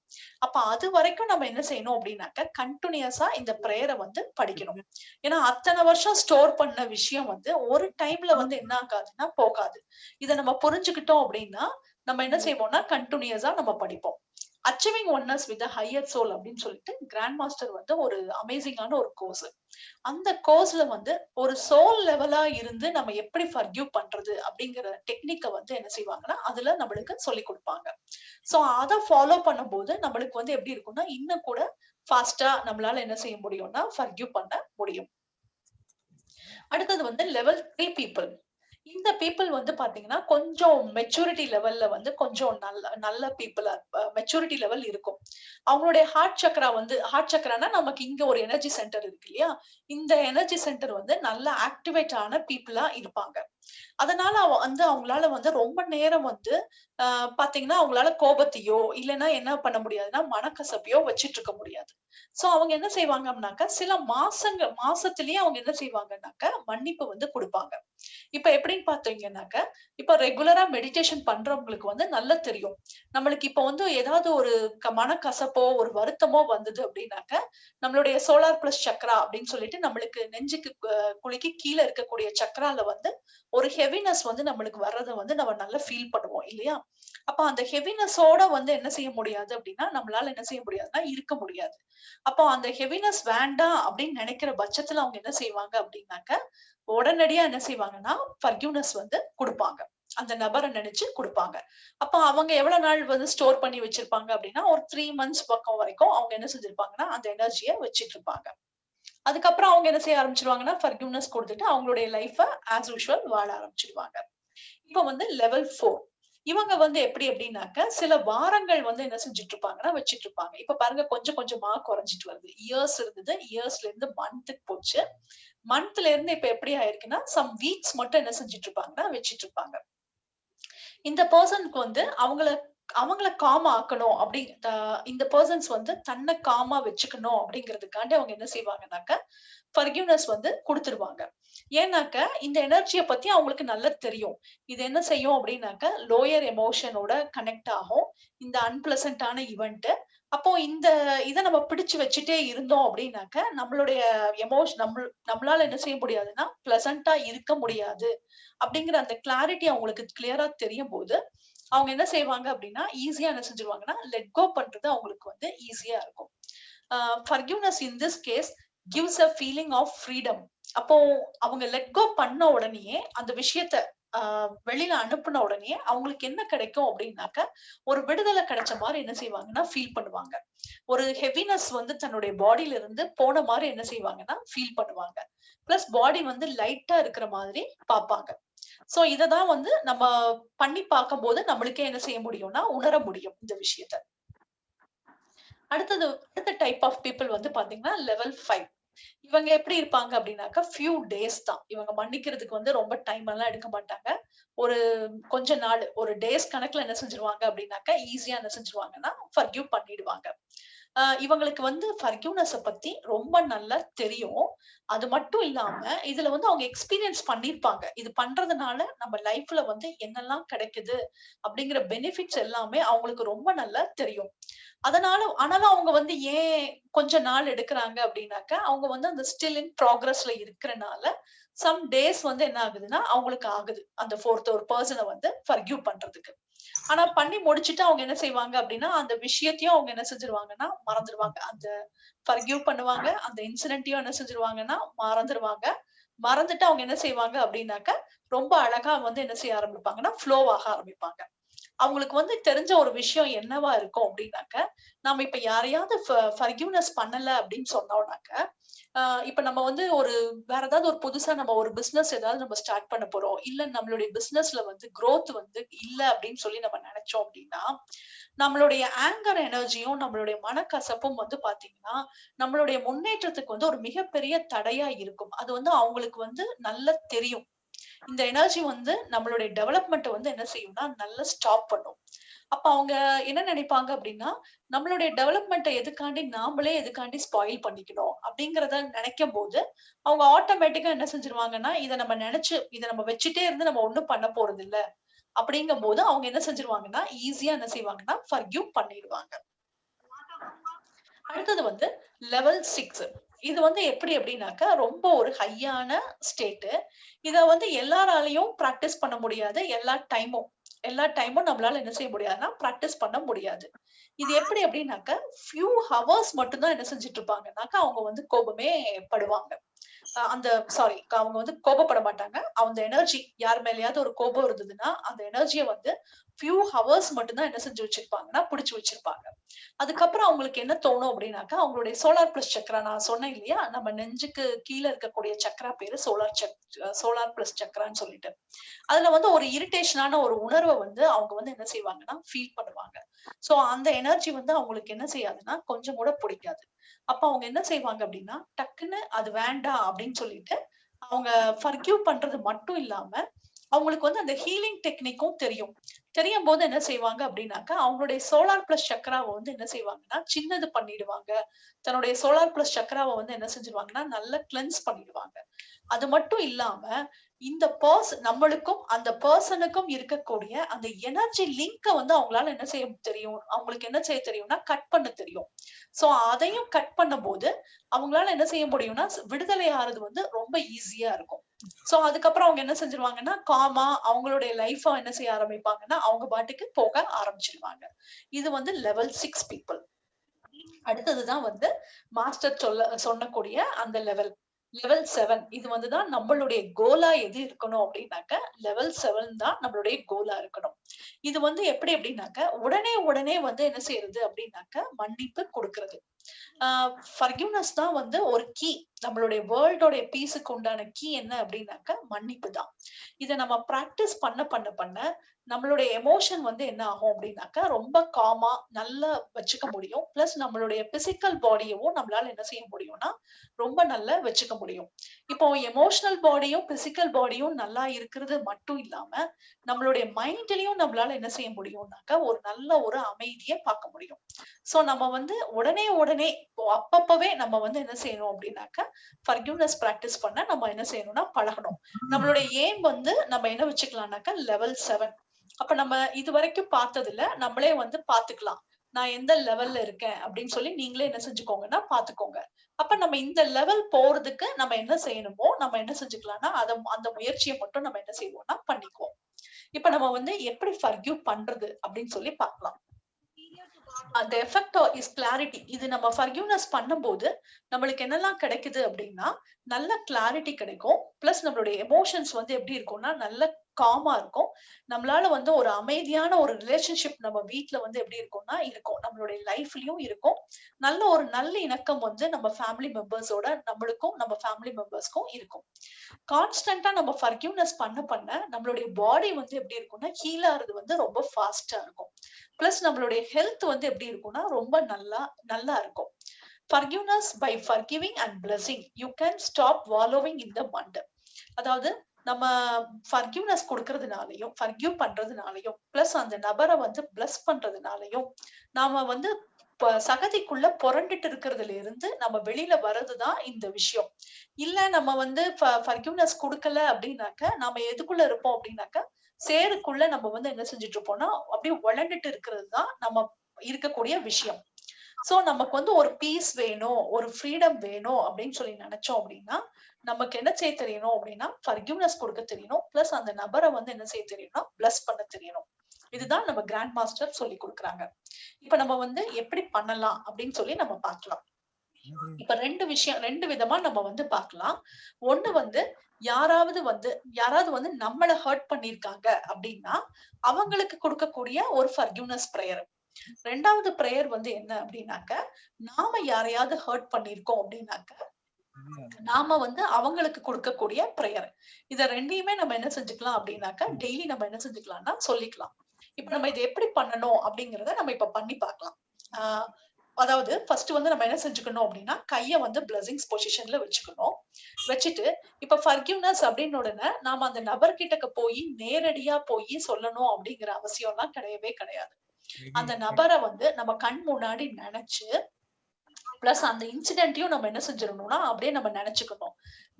அப்ப அது வரைக்கும் நம்ம என்ன செய்யணும் அப்படின்னாக்க, கன்டினியூஸா இந்த பிரேயர வந்து படிக்கணும். ஏன்னா, அத்தன வருஷம் ஸ்டோர் பண்ண விஷயம் வந்து ஒரு டைம்ல வந்து என்ன ஆகாதுன்னா போகாது. இத நம்ம புரிஞ்சுக்கிட்டோம் அப்படின்னா, நம்ம என்ன செய்வோம்னா, கன்டினியூஸா நம்ம படிப்போம். Achieving oneness with the higher soul அப்படின்னு சொல்லிட்டு கிராண்ட் மாஸ்டர் வந்து ஒரு அமேசிங்கான ஒரு கோர்ஸ். அந்த கோர்ஸ்ல வந்து ஒரு சோல் லெவலா இருந்து நம்ம எப்படி ஃபர்கிவ் பண்றது அப்படிங்கிற டெக்னிக்க வந்து என்ன செய்வாங்கன்னா, அதுல நம்மளுக்கு சொல்லிக் குடுப்பாங்க. சோ அத ஃபாலோ பண்ணும்போது நம்மளுக்கு வந்து எப்படி இருக்கும்னா, இன்னும் கூட ஃபாஸ்ட்டா நம்மளால என்ன செய்ய முடியும்னா, ஃபர்கிவ் பண்ண முடியும். அடுத்தது வந்து லெவல் 3 பீப்பிள். இந்த பீப்பிள் வந்து பாத்தீங்கன்னா, கொஞ்சம் மெச்சூரிட்டி லெவல்ல வந்து கொஞ்சம் நல்ல நல்ல பீப்பிளா மெச்சூரிட்டி லெவல் இருக்கும். அவங்களுடைய ஹார்ட் சக்ரான்னா நமக்கு இங்க ஒரு எனர்ஜி சென்டர் இருக்கு இல்லையா? இந்த எனர்ஜி சென்டர் வந்து நல்லா ஆக்டிவேட் ஆன பீப்பிளா இருப்பாங்க. அதனால வந்து அவங்களால வந்து ரொம்ப நேரம் வந்து அ பாத்தீங்கன்னா, அவங்களால கோபத்தையோ, இல்லன்னா என்ன பண்ண முடியாதுன்னா, மனக்கசப்பையோ வச்சுட்டு இருக்க முடியாது. சோ அவங்க என்ன செய்வாங்கன்னாக்கா, சில மாசத்திலேயே அவங்க என்ன செய்வாங்கன்னாக்கா, மன்னிப்பு வந்து குடுப்பாங்க. இப்ப எப்படின்னு பார்த்தீங்கன்னாக்க, இப்ப ரெகுலரா மெடிடேஷன் பண்றவங்களுக்கு வந்து நல்லா தெரியும். நம்மளுக்கு இப்ப வந்து ஏதாவது ஒரு மனக்கசப்போ, ஒரு வருத்தமோ வந்தது அப்படின்னாக்க, நம்மளுடைய சோலார் பிளஸ் சக்ரா அப்படின்னு சொல்லிட்டு நம்மளுக்கு நெஞ்சுக்கு குழிக்கு கீழ இருக்கக்கூடிய சக்ரால வந்து ஒரு ஹெவினஸ் வந்து நம்மளுக்கு வர்றத வந்து நம்ம நல்லா ஃபீல் பண்ணுவோம் இல்லையா? அப்ப அந்த ஹெவினஸோட வந்து என்ன செய்ய முடியாது அப்படின்னா, நம்மளால என்ன செய்ய முடியாதுன்னா, இருக்க முடியாது. அப்போ அந்த ஹெவினஸ் வேண்டாம் அப்படின்னு நெனைக்கிற பட்சத்துல அவங்க என்ன செய்வாங்க அப்படின்னாக்க, உடனடியா என்ன செய்வாங்கன்னா, ஃபர்கிவ்னஸ் வந்து குடுப்பாங்க. அந்த நபர நெனச்சு குடுப்பாங்க. அப்ப அவங்க எவ்வளவு நாள் வந்து ஸ்டோர் பண்ணி வச்சிருப்பாங்க அப்டின்னா, ஒரு 3 மந்த்ஸ் பக்கம் வரைக்கும் அவங்க என்ன செஞ்சிருப்பாங்கன்னா, அந்த எனர்ஜிய வச்சுட்டுருப்பாங்க. அதுக்கப்புறம் அவங்க என்ன செய்ய ஆரம்பிச்சுருவாங்கன்னா, ஃபர்கிவ்னஸ் குடுத்துட்டு அவங்களுடைய லைஃப ஆஸ் யூசுவல் வாழ ஆரம்பிச்சுருவாங்க. இப்ப வந்து லெவல் 4. இவங்க வந்து எப்படி அப்படின்னாக்க, சில வாரங்கள் வந்து என்ன செஞ்சுட்டு இருப்பாங்கன்னா, வச்சுட்டு இருப்பாங்க. இப்ப பாருங்க கொஞ்சம் கொஞ்சமா குறைஞ்சுட்டு வருது. இயர்ஸ் இருந்தது. இயர்ஸ்ல இருந்து மந்த்க்கு போச்சு. மந்த்ல இருந்து இப்ப எப்படி ஆயிருக்குன்னா, சம் வீக்ஸ் மட்டும் என்ன செஞ்சுட்டு இருப்பாங்கன்னா, வச்சுட்டு இருப்பாங்க. இந்த பெர்சனுக்கு வந்து அவங்கள அவங்கள காம் ஆக்கணும் அப்படி இந்த பெர்சன்ஸ் வந்து தன்னை காமா வச்சுக்கணும் அப்படிங்கிறதுக்காண்டி அவங்க என்ன செய்வாங்கன்னாக்க, ஃபர்கிவ்னஸ் வந்து குடுத்துருவாங்க. ஏன்னாக்க, இந்த எனர்ஜிய பத்தி அவங்களுக்கு நல்லா தெரியும். இது என்ன செய்யும் அப்படின்னாக்க, லோயர் எமோஷனோட கனெக்ட் ஆகும். இந்த அன்பிளசன்டான இவென்ட். அப்போ இந்த இத நம்ம பிடிச்சு வச்சுட்டே இருந்தோம் அப்படின்னாக்க, நம்மளுடைய நம்மளால என்ன செய்ய முடியாதுன்னா, பிளசன்ட்டா இருக்க முடியாது. அப்படிங்கிற அந்த கிளாரிட்டி அவங்களுக்கு கிளியரா தெரியும்போது, அவங்க என்ன செய்வாங்க அப்படின்னா, ஈஸியா என்ன செஞ்சுருவாங்கன்னா, லெட் கோ பண்றது அவங்களுக்கு வந்து ஈஸியா இருக்கும். A forgiveness in this case gives a feeling of freedom. அப்போ அவங்க லெட் கோ பண்ண உடனேயே அந்த விஷயத்த அ வெளியில அனுப்புன உடனேயே அவங்களுக்கு என்ன கிடைக்கும் அப்படின்னாக்க, ஒரு விடுதலை கிடைச்ச மாரி என்ன செய்வாங்கன்னா, ஃபீல் பண்ணுவாங்க. ஒரு ஹெவினஸ் வந்து தன்னுடைய பாடியில இருந்து போன மாரி என்ன செய்வாங்கன்னா, ஃபீல் பண்ணுவாங்க. பிளஸ் பாடி வந்து லைட்டா இருக்கிற மாதிரி பார்ப்பாங்க. சோ இததான் வந்து நம்ம பண்ணி பார்க்கும்போது நம்மளுக்கே என்ன செய்ய முடியும்னா, உணர முடியும் இந்த விஷயத்த. அடுத்த டைப் ஆஃப் பீப்பிள் வந்து பார்த்தீங்கன்னா, லெவல் 5. இவங்க எப்படி இருப்பாங்க அப்படின்னாக்கா, ஃபியூ டேஸ் தான். இவங்க மன்னிக்கிறதுக்கு வந்து ரொம்ப டைம் எல்லாம் எடுக்க மாட்டாங்க. ஒரு கொஞ்ச நாள், ஒரு டேஸ் கணக்குல என்ன செஞ்சுருவாங்க அப்படின்னாக்கா, ஈஸியா என்ன செஞ்சுருவாங்கன்னா, ஃபர்கிவ் பண்ணிடுவாங்க. இவங்களுக்கு வந்து ஃபர்கிவ்னஸ பத்தி ரொம்ப நல்லா தெரியும். அது மட்டும் இல்லாம, இதுல வந்து அவங்க எக்ஸ்பீரியன்ஸ் பண்ணியிருப்பாங்க. இது பண்றதுனால நம்ம லைஃப்ல வந்து என்னெல்லாம் கிடைக்குது அப்படிங்கிற பெனிஃபிட்ஸ் எல்லாமே அவங்களுக்கு ரொம்ப நல்லா தெரியும். ஆனாலும் அவங்க வந்து ஏன் கொஞ்ச நாள் எடுக்குறாங்க அப்டின்னாக்க, அவங்க வந்து அந்த ஸ்டில் இன் ப்ராக்ரஸ்ல இருக்கறனால, சம் டேஸ் வந்து என்ன ஆகுதுன்னா, அவங்களுக்கு ஆகுது. அந்த 4த் ஒரு பெர்சன வந்து ஃபர்கிவ் பண்றதுக்கு. ஆனா பண்ணி முடிச்சுட்டு அவங்க என்ன செய்வாங்க அப்டின்னா, அந்த விஷயத்தையும் அவங்க என்ன செஞ்சுருவாங்கன்னா, மறந்துருவாங்க. அந்த ஃபர்கிவ் பண்ணுவாங்க. அந்த இன்சிடென்ட்டையும் என்ன செஞ்சுருவாங்கன்னா, மறந்துருவாங்க. மறந்துட்டு அவங்க என்ன செய்வாங்க அப்படின்னாக்க, ரொம்ப அழகா வந்து என்ன செய்ய ஆரம்பிப்பாங்கன்னா, ஃப்ளோ ஆக ஆரம்பிப்பாங்க. அவங்களுக்கு வந்து தெரிஞ்ச ஒரு விஷயம் என்னவா இருக்கும் அப்படின்னாக்க, நாம இப்ப யாரையாவது ஃபர்கிவ்னஸ் பண்ணல அப்படின்னு சொன்னோம்னாக்க, அ இப்ப நம்ம வந்து வேற ஏதாவது ஒரு புதுசா நம்ம ஒரு பிசினஸ் ஏதாவது நம்ம ஸ்டார்ட் பண்ண போறோம். இல்ல நம்மளுடைய பிசினஸ்ல வந்து குரோத் வந்து இல்ல அப்படின்னு சொல்லி நம்ம நெனச்சோம் அப்படின்னா, நம்மளுடைய ஆங்கர் எனர்ஜியும், நம்மளுடைய மனக்கசப்பும் வந்து பாத்தீங்கன்னா, நம்மளுடைய முன்னேற்றத்துக்கு வந்து ஒரு மிகப்பெரிய தடையா இருக்கும். அது வந்து அவங்களுக்கு வந்து நல்லா தெரியும். இந்த எனர்ஜி வந்து நம்மளுடைய டெவலப்மெண்ட்ட வந்து என்ன செய்யும்னா, நல்லா ஸ்டாப் பண்ணும். அப்ப அவங்க என்ன நினைப்பாங்க அப்டின்னா, நம்மளுடைய டெவலப்மெண்ட்ட எதுக்காண்டி ஸ்பாயில் பண்ணிக்கணும் அப்டிங்கிறத நினைக்கும்போது, அவங்க ஆட்டோமேட்டிக்கா என்ன செஞ்சுருவாங்கன்னா, இத நம்ம வச்சுட்டே இருந்து நம்ம ஒண்ணும் பண்ண போறதில்ல. அப்படிங்கும்போது அவங்க என்ன செஞ்சுருவாங்கன்னா, ஈஸியா என்ன செய்வாங்கன்னா, ஃபர்கிவ் பண்ணிடுவாங்க. அடுத்தது வந்து லெவல் 6. இது வந்து எப்படி அப்படின்னாக்கா, ரொம்ப ஒரு ஹையான ஸ்டேட்டு. இத வந்து எல்லாராலயும் பிராக்டிஸ் பண்ண முடியாது. எல்லா டைமும் நம்மளால என்ன செய்ய முடியாதுன்னா, பிராக்டிஸ் பண்ண முடியாது. இது எப்படி அப்படின்னாக்கா, ஃபியூ ஹவர்ஸ் மட்டும் தான் என்ன செஞ்சுட்டு இருப்பாங்கன்னாக்கா, அவங்க வந்து கோபமே படுவாங்க. அ அந்த சாரி அவங்க வந்து கோபப்பட மாட்டாங்க. அந்த எனர்ஜி யார் மேலயாவது ஒரு கோபம் இருந்ததுன்னா, அந்த எனர்ஜிய வந்து ஃபியூ ஹவர்ஸ் மட்டும் தான் என்ன செஞ்சு வச்சிருப்பாங்கன்னா, பிடிச்சு வச்சிருப்பாங்க. அதுக்கப்புறம் அவங்களுக்கு என்ன தோணும் அப்படின்னாக்கா, அவங்களுடைய சோலார் பிளஸ் சக்ரா நான் சொன்னேன் இல்லையா? நம்ம நெஞ்சுக்கு கீழ இருக்கக்கூடிய சக்ரா பேரு சோலார் பிளஸ் சக்ரான்னு சொல்லிட்டு. அதுல வந்து ஒரு இரிட்டேஷனான ஒரு உணர்வ வந்து அவங்க வந்து என்ன செய்வாங்கன்னா, ஃபீல் பண்ணுவாங்க. சோ அந்த எனர்ஜி வந்து அவங்களுக்கு என்ன செய்யாதுன்னா, கொஞ்சம் கூட புடிக்காது. அப்ப அவங்க என்ன செய்வாங்க அப்டின்னா, டக்குன்னு அது வேண்டாம் அப்டின்னு சொல்லிட்டு, அவங்க ஃபர்கிவ் பண்றது மட்டும் இல்லாம, அவங்களுக்கு வந்து அந்த ஹீலிங் டெக்னிக்கும் தெரியும். தெரியும்போது என்ன செய்வாங்க அப்டின்னாக்கா, அவங்களுடைய சோலார் பிளஸ் சக்ராவ வந்து என்ன செய்வாங்கன்னா, சின்னது பண்ணிடுவாங்க. தன்னுடைய சோலார் பிளஸ் சக்ராவ வந்து என்ன செஞ்சுருவாங்கன்னா, நல்லா கிளென்ஸ் பண்ணிடுவாங்க. அது மட்டும் இல்லாம, இந்த நம்மளுக்கும் அந்த பெர்சனுக்கும் இருக்கக்கூடிய அந்த எனர்ஜி லிங்க வந்து அவங்களால என்ன செய்ய தெரியும்? அவங்களுக்கு என்ன செய்ய தெரியும்னா, கட் பண்ண தெரியும். சோ அதையும் கட் பண்ணும்போது, அவங்களால என்ன செய்ய முடியும்னா, விடுதலை ஆறது வந்து ரொம்ப ஈஸியா இருக்கும். சோ அதுக்கப்புறம் அவங்க என்ன செஞ்சுருவாங்கன்னா, காமா அவங்களுடைய லைஃப்ப என்ன செய்ய ஆரம்பிப்பாங்கன்னா, அவங்க பாட்டுக்கு போக ஆரம்பிச்சுருவாங்க. இது வந்து லெவல் 6 பீப்பிள். அடுத்தது தான் வந்து மாஸ்டர் சொன்னக்கூடிய அந்த லெவல் 7. இது வந்து தான் நம்மளுடைய கோலா எது இருக்கணும் அப்டின்னாக்க, லெவல் 7 தான் நம்மளுடைய கோலா இருக்கணும். இது வந்து எப்படி அப்டின்னாக்க, உடனே வந்து என்ன செய்றது அப்டின்னாக்க, மன்னிப்பு குடுக்குறது. ஆ ஃபர்கிவ்னஸ் தான் வந்து ஒரு கீ. நம்மளுடைய வேர்ல்டோட பீஸ்க்கு உண்டான கீ என்ன அப்டின்னாக்க, மன்னிப்பு தான். இத நம்ம பிராக்டிஸ் பண்ண நம்மளுடைய எமோஷன் வந்து என்ன ஆகும் அப்டின்னாக்கா, ரொம்ப காமா நல்லா வச்சுக்க முடியும். பிளஸ் நம்மளுடைய பிசிக்கல் பாடியவும் நம்மளால என்ன செய்ய முடியும்னா, ரொம்ப நல்லா வச்சுக்க முடியும். இப்போ எமோஷனல் பாடியும், பிசிக்கல் பாடியும் நல்லா இருக்கிறது மட்டும் இல்லாம, நம்மளுடைய மைண்ட்லயும் நம்மளால என்ன செய்ய முடியும்னாக்கா, ஒரு நல்ல ஒரு அமைதிய பார்க்க முடியும். சோ நம்ம வந்து உடனே அப்பப்பவே நம்ம வந்து என்ன செய்யணும் அப்டின்னாக்கா, ஃபர்கிவ்னஸ் பிராக்டிஸ் பண்ண நம்ம என்ன செய்யணும்னா பழகணும். நம்மளுடைய எய்ம் வந்து நம்ம என்ன வச்சுக்கலாம்னாக்கா, லெவல் 7. அப்ப நம்ம இதுவரைக்கும் பார்த்ததுல நம்மளே வந்து பார்த்துக்கலாம். நான் எந்த லெவல்ல இருக்கேன் அப்படின்னு சொல்லி நீங்களே என்ன செஞ்சுக்கோங்கன்னா பார்த்துக்கோங்க. அப்ப நம்ம இந்த லெவல் போறதுக்கு நம்ம என்ன செய்யணுமோ, நம்ம என்ன செஞ்சுக்கலாம்னா, அந்த முயற்சிய மட்டும் நம்ம என்ன செய்வோம்னா பண்ணிக்குவோம். இப்ப நம்ம வந்து எப்படி ஃபர்கிவ் பண்றது அப்படின்னு சொல்லி பார்க்கலாம். அந்த எஃபெக்ட் இஸ் கிளாரிட்டி. இது நம்ம ஃபர்கிவ்னஸ் பண்ணும்போது, நம்மளுக்கு என்னலாம் கிடைக்குது அப்டின்னா, நல்ல கிளாரிட்டி கிடைக்கும். பிளஸ் நம்மளுடைய எமோஷன்ஸ் வந்து எப்டி இருக்கும்னா, நல்ல காமா இருக்கும். நம்மளால வந்து ஒரு அமைதியான ஒரு ரிலேஷன்ஷிப் நம்ம வீட்ல வந்து எப்டி இருக்கும்னா இருக்கும். நம்மளுடைய லைஃப்லயும் இருக்கும். ஒரு நல்ல இணக்கம் வந்து நம்ம ஃபேமிலி மெம்பர்ஸோட நம்மளுக்கும், நம்ம ஃபேமிலி மெம்பர்ஸ்க்கும் இருக்கும். கான்ஸ்டன்ட்டா நம்ம ஃபர்கிவ்னஸ் பண்ண நம்மளுடைய பாடி வந்து எப்டி இருக்கும்னா, ஹீல் ஆறது வந்து ரொம்ப ஃபாஸ்ட்டா இருக்கும். பிளஸ் நம்மளுடைய ஹெல்த் வந்து எப்படி இருக்கும்னா, ரொம்ப நல்லா இருக்கும். Forgiveness by forgiving and blessing. You can stop wallowing in the mud. அதாவது நம்ம ஃபர்கிவ் பண்றதுனாலயும், பிளஸ் அந்த நபர வந்து பிளஸ் பண்றதுனாலயும், நாம வந்து சகதிக்குள்ள புரண்டுட்டு இருக்கிறதுல இருந்து நம்ம வெளியில வர்றதுதான் இந்த விஷயம். இல்ல நம்ம வந்து ஃபர்கிவ்னஸ் குடுக்கல அப்படின்னாக்க, நாம எதுக்குள்ள இருப்போம் அப்படின்னாக்க, சேறுக்குள்ள நம்ம வந்து என்ன செஞ்சுட்டு இருப்போம்னா, அப்படியே உழண்டுட்டு இருக்கிறது தான் நம்ம இருக்கக்கூடிய விஷயம். சோ நமக்கு வந்து ஒரு பீஸ் வேணும், ஒரு ஃப்ரீடம் வேணும் அப்படின்னு சொல்லி நினைச்சோம் அப்படின்னா, நமக்கு என்ன செய்ய தெரியணும் அப்படின்னா, ஃபர்கிவ்னஸ் குடுக்க தெரியணும். பிளஸ் அந்த நபர வந்து என்ன செய்ய தெரியணும்னா, பிளஸ் பண்ண தெரியணும். இதுதான் நம்ம கிராண்ட் மாஸ்டர் சொல்லிக் குடுக்குறாங்க. இப்ப நம்ம வந்து எப்படி பண்ணலாம் அப்படின்னு சொல்லி நம்ம பார்க்கலாம். இப்ப 2 விதமா நம்ம வந்து பார்க்கலாம். ஒண்ணு வந்து யாராவது வந்து நம்மள ஹர்ட் பண்ணிருக்காங்க அப்படின்னா அவங்களுக்கு கொடுக்கக்கூடிய ஒரு ஃபர்கிவ்னஸ் பிரேயர். ரெண்டாவது பிரேயர் வந்து என்ன அப்படின்னாக்க, நாம யாரையாவது ஹர்ட் பண்ணிருக்கோம் அப்படின்னாக்க நாம வந்து அவங்களுக்கு கொடுக்கக்கூடிய பிரேயர். இத ரெண்டையுமே நம்ம என்ன செஞ்சுக்கலாம் அப்படின்னாக்க டெய்லி நம்ம என்ன செஞ்சுக்கலாம்னா சொல்லிக்கலாம். இப்ப நம்ம இதை எப்படி பண்ணணும் அப்படிங்கறத நம்ம இப்ப பண்ணி பார்க்கலாம். அதாவது ஃபர்ஸ்ட் வந்து நம்ம என்ன செஞ்சுக்கணும் அப்படின்னா கைய வந்து பிளஸிங்ஸ் பொசிஷன்ல வச்சுக்கணும். வச்சுட்டு இப்ப ஃபர்கிவ்னஸ் அப்படின்னு உடனே நாம அந்த நபர்கிட்ட போய் நேரடியா போய் சொல்லணும் அப்படிங்கிற அவசியம் எல்லாம் கிடையவே கிடையாது. அந்த நபரை வந்து நம்ம கண் முன்னாடி நினைச்சு பிளஸ் அந்த இன்சிடென்ட்டையும் நம்ம என்ன செஞ்சிடணும்னா அப்படியே நம்ம நினைச்சுக்கணும்.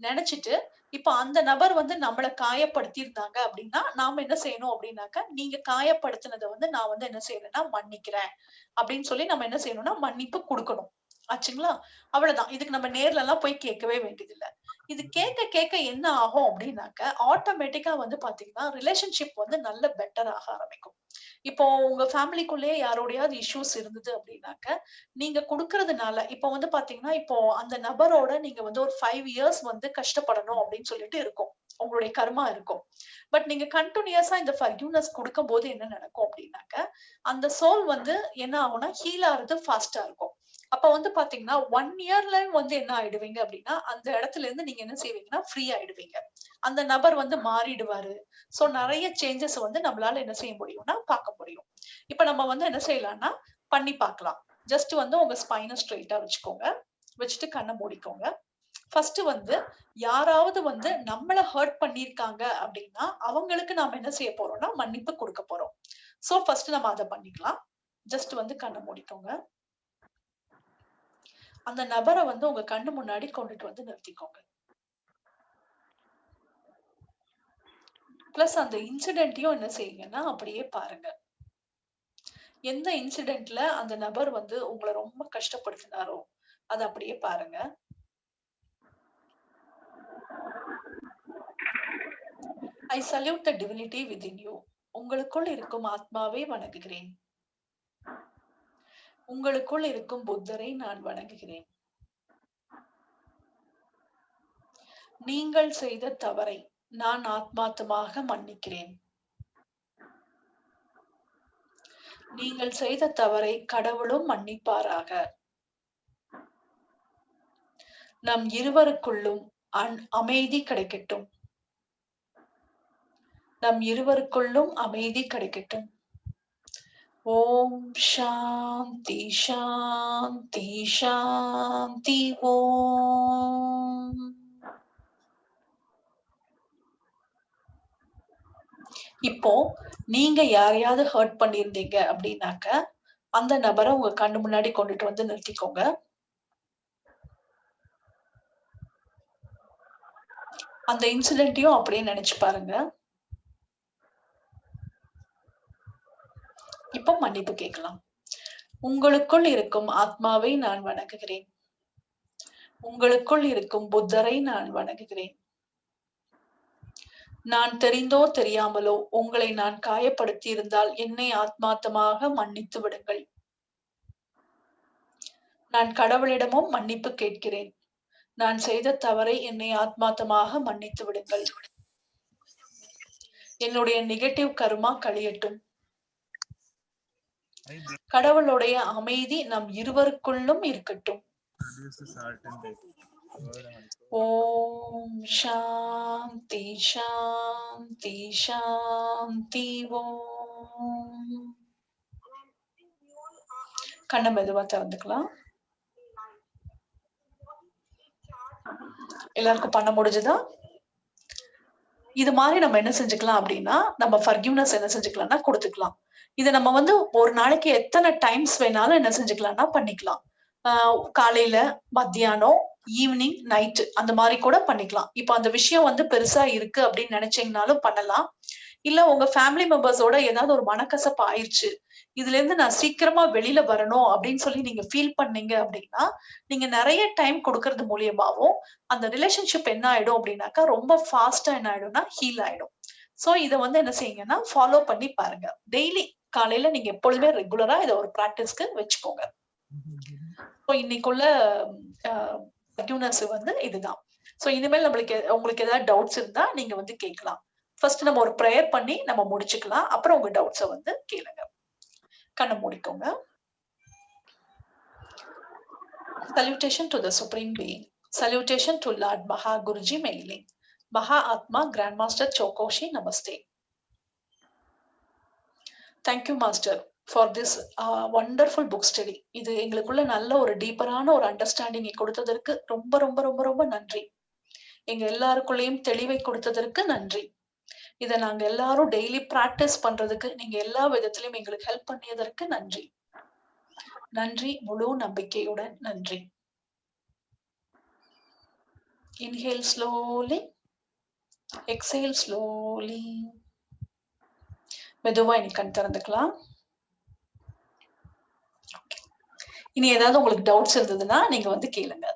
நினைச்சிட்டு இப்ப அந்த நபர் வந்து நம்மள காயப்படுத்தி இருந்தாங்க அப்படின்னா நாம என்ன செய்யணும் அப்படின்னாக்க, நீங்க காயப்படுத்தினதை வந்து நான் வந்து என்ன செய்யறேன்னா மன்னிக்கிறேன் அப்படின்னு சொல்லி நம்ம என்ன செய்யணும்னா மன்னிப்பு கொடுக்கணும். ஆச்சுங்களா? அவ்வளவுதான். இதுக்கு நம்ம நேர்ல எல்லாம் போய் கேட்கவே வேண்டியது இல்ல. இது கேட்க கேட்க என்ன ஆகும் அப்படின்னாக்க ஆட்டோமேட்டிக்கா வந்து பாத்தீங்கன்னா ரிலேஷன்ஷிப் வந்து நல்ல பெட்டர் ஆக ஆரம்பிக்கும். இப்போ உங்க ஃபேமிலிக்குள்ளேயே யாரோடையாவது இஷ்யூஸ் இருந்தது அப்படின்னாக்க, நீங்க குடுக்கறதுனால இப்போ வந்து பாத்தீங்கன்னா, இப்போ அந்த நபரோட நீங்க வந்து ஒரு 5 இயர்ஸ் வந்து கஷ்டப்படணும் அப்படின்னு சொல்லிட்டு இருக்கும். உங்களுடைய கர்மா இருக்கும். பட் நீங்க கன்டினியூஸா இந்த ஃபர்கிவ்னஸ் குடுக்கும்போது என்ன நடக்கும் அப்படின்னாக்க, அந்த சோல் வந்து என்ன ஆகும்னா ஹீல் ஆகுறது ஃபாஸ்டா இருக்கும். அப்ப வந்து பாத்தீங்கன்னா 1 இயர்ல வந்து என்ன ஆயிடுவீங்க அப்படின்னா, அந்த இடத்துல இருந்து நீங்க என்ன செய்வீங்கன்னா ஃப்ரீ ஆயிடுவீங்க. அந்த நபர் வந்து மாறிடுவாரு. சோ நிறைய சேஞ்சஸ் வந்து நம்மளால என்ன செய்ய முடியும்னா பார்க்க முடியும். இப்ப நம்ம வந்து என்ன செய்யலாம்னா பண்ணி பார்க்கலாம். ஜஸ்ட் வந்து உங்க ஸ்பைனை ஸ்ட்ரெயிட்டா வச்சுக்கோங்க. வச்சுட்டு கண்ணை மூடிக்கோங்க. ஃபர்ஸ்ட் வந்து யாராவது வந்து நம்மள ஹர்ட் பண்ணிருக்காங்க அப்படின்னா அவங்களுக்கு நாம என்ன செய்ய போறோம்னா மன்னிப்பு கொடுக்க போறோம். சோ ஃபர்ஸ்ட் நம்ம அதை பண்ணிக்கலாம். ஜஸ்ட் வந்து கண்ணை மூடிக்கோங்க. அந்த நபரை வந்து உங்க கண்ணு முன்னாடி கொண்டுட்டு வந்து நிறுத்திக்கோங்க. பிளஸ் அந்த இன்சிடென்ட்டையும் என்ன செய்யுங்கன்னா அப்படியே பாருங்க. எந்த இன்சிடென்ட்ல அந்த நபர் வந்து உங்களை ரொம்ப கஷ்டப்படுத்தினாரோ அதை அப்படியே பாருங்க. I salute the divinity within you. உங்களுக்குள் இருக்கும் ஆத்மாவை வணங்குகிறேன். உங்களுக்குள் இருக்கும் புத்தரை நான் வணங்குகிறேன். நீங்கள் செய்த தவறை நான் ஆத்மார்த்தமாக மன்னிக்கிறேன். நீங்கள் செய்த தவறை கடவுளும் மன்னிப்பாராக. நம் இருவருக்குள்ளும் அமைதி கிடைக்கட்டும். நம் இருவருக்குள்ளும் அமைதி கிடைக்கட்டும். ஓம் சாந்தி சாந்தி சாந்தி. ஓம். இப்போ நீங்க யாரையாவது ஹர்ட் பண்ணிருந்தீங்க அப்படின்னாக்க அந்த நபரை உங்க கண்ணு முன்னாடி கொண்டுட்டு வந்து நிறுத்திக்கோங்க. அந்த இன்சிடென்ட்டையும் அப்படியே நினைச்சு பாருங்க. இப்போ மன்னிப்பு கேட்கலாம். உங்களுக்குள் இருக்கும் ஆத்மாவை நான் வணங்குகிறேன். உங்களுக்குள் இருக்கும் புத்தரை நான் வணங்குகிறேன். நான் தெரிந்தோ தெரியாமலோ உங்களை நான் காயப்படுத்தி இருந்தால் என்னை ஆத்மார்த்தமாக மன்னித்து விடுங்கள். நான் கடவுளிடமும் மன்னிப்பு கேட்கிறேன். நான் செய்த தவறை என்னை ஆத்மார்த்தமாக மன்னித்து விடுங்கள். என்னுடைய நெகட்டிவ் கர்மா கழியட்டும். கடவுளுடைய அமைதி நம் இருவருக்குள்ளும் இருக்கட்டும். ஓம் சாந்தி சாந்தி சாந்தி. ஓம். கண்ணை மெதுவா திறந்துக்கலாம். எல்லாருக்கும் பண்ண முடிஞ்சதா? இது மாதிரி நம்ம என்ன செஞ்சுக்கலாம் அப்படின்னா நம்ம ஃபர்கிவ்னஸ் என்ன செஞ்சுக்கலாம்னா கொடுத்துக்கலாம். இதை நம்ம வந்து ஒரு நாளைக்கு எத்தனை டைம்ஸ் வேணாலும் என்ன செஞ்சுக்கலாம்னா பண்ணிக்கலாம். காலையில, மத்தியானம், ஈவினிங், நைட்டு அந்த மாதிரி கூட பண்ணிக்கலாம். இப்போ அந்த விஷயம் வந்து பெருசா இருக்கு அப்படின்னு நினைச்சீங்கனாலும் பண்ணலாம். இல்ல உங்க ஃபேமிலி மெம்பர்ஸோட ஏதாவது ஒரு மனக்கசப்பு ஆயிடுச்சு, இதுல இருந்து நான் சீக்கிரமா வெளியில வரணும் அப்படின்னு சொல்லி நீங்க ஃபீல் பண்ணீங்க அப்படின்னா நீங்க நிறைய டைம் கொடுக்கறது மூலியமாவும் அந்த ரிலேஷன்ஷிப் என்ன ஆயிடும் அப்படின்னாக்கா ரொம்ப ஃபாஸ்டா என்ன ஆயிடும்னா ஹீல் ஆயிடும். சோ இதை வந்து என்ன செய்யுங்கன்னா ஃபாலோ பண்ணி பாருங்க. டெய்லி காலையில நீங்க எப்பொழுதுமே ரெகுலரா இதை ஒரு பிராக்டிஸ்க்கு வச்சுக்கோங்க. இன்னைக்குள்ள ஃபர்கிவ்னஸ் வந்து இதுதான். சோ இனிமேல் உங்களுக்கு ஏதாவது டவுட்ஸ் இருந்தா நீங்க வந்து கேட்கலாம். ஃபர்ஸ்ட் நம்ம ஒரு பிரேயர் பண்ணி நம்ம முடிச்சுக்கலாம். அப்புறம் உங்க டவுட்ஸ வந்து கேளுங்க. கண்ணை மூடிக்கோங்க. Salutation to the Supreme Being. Salutation to Lord Maha Guruji Mailing. Maha Atma Grandmaster Chokoshi Namaste. Thank you, Master, for this wonderful book study. இது எங்களுக்குள்ள நல்ல ஒரு டீப்பரான ஒரு அண்டர்ஸ்டாண்டிங் கொடுத்ததற்கு ரொம்ப ரொம்ப ரொம்ப ரொம்ப நன்றி. எங்க எல்லாருக்குள்ளேயும் தெளிவை கொடுத்ததற்கு நன்றி. இதை நாங்க எல்லாரும் டெய்லி பிராக்டிஸ் பண்றதுக்கு நீங்க எல்லா விதத்திலும் எங்களுக்கு ஹெல்ப் பண்ணியதற்கு நன்றி. நன்றி, முழு நம்பிக்கையுடன் நன்றி. Inhale slowly, exhale slowly. மெதுவா இனி கண் திறந்துக்கலாம். இனி ஏதாவது உங்களுக்கு டவுட்ஸ் இருந்ததுன்னா நீங்க வந்து கேளுங்க.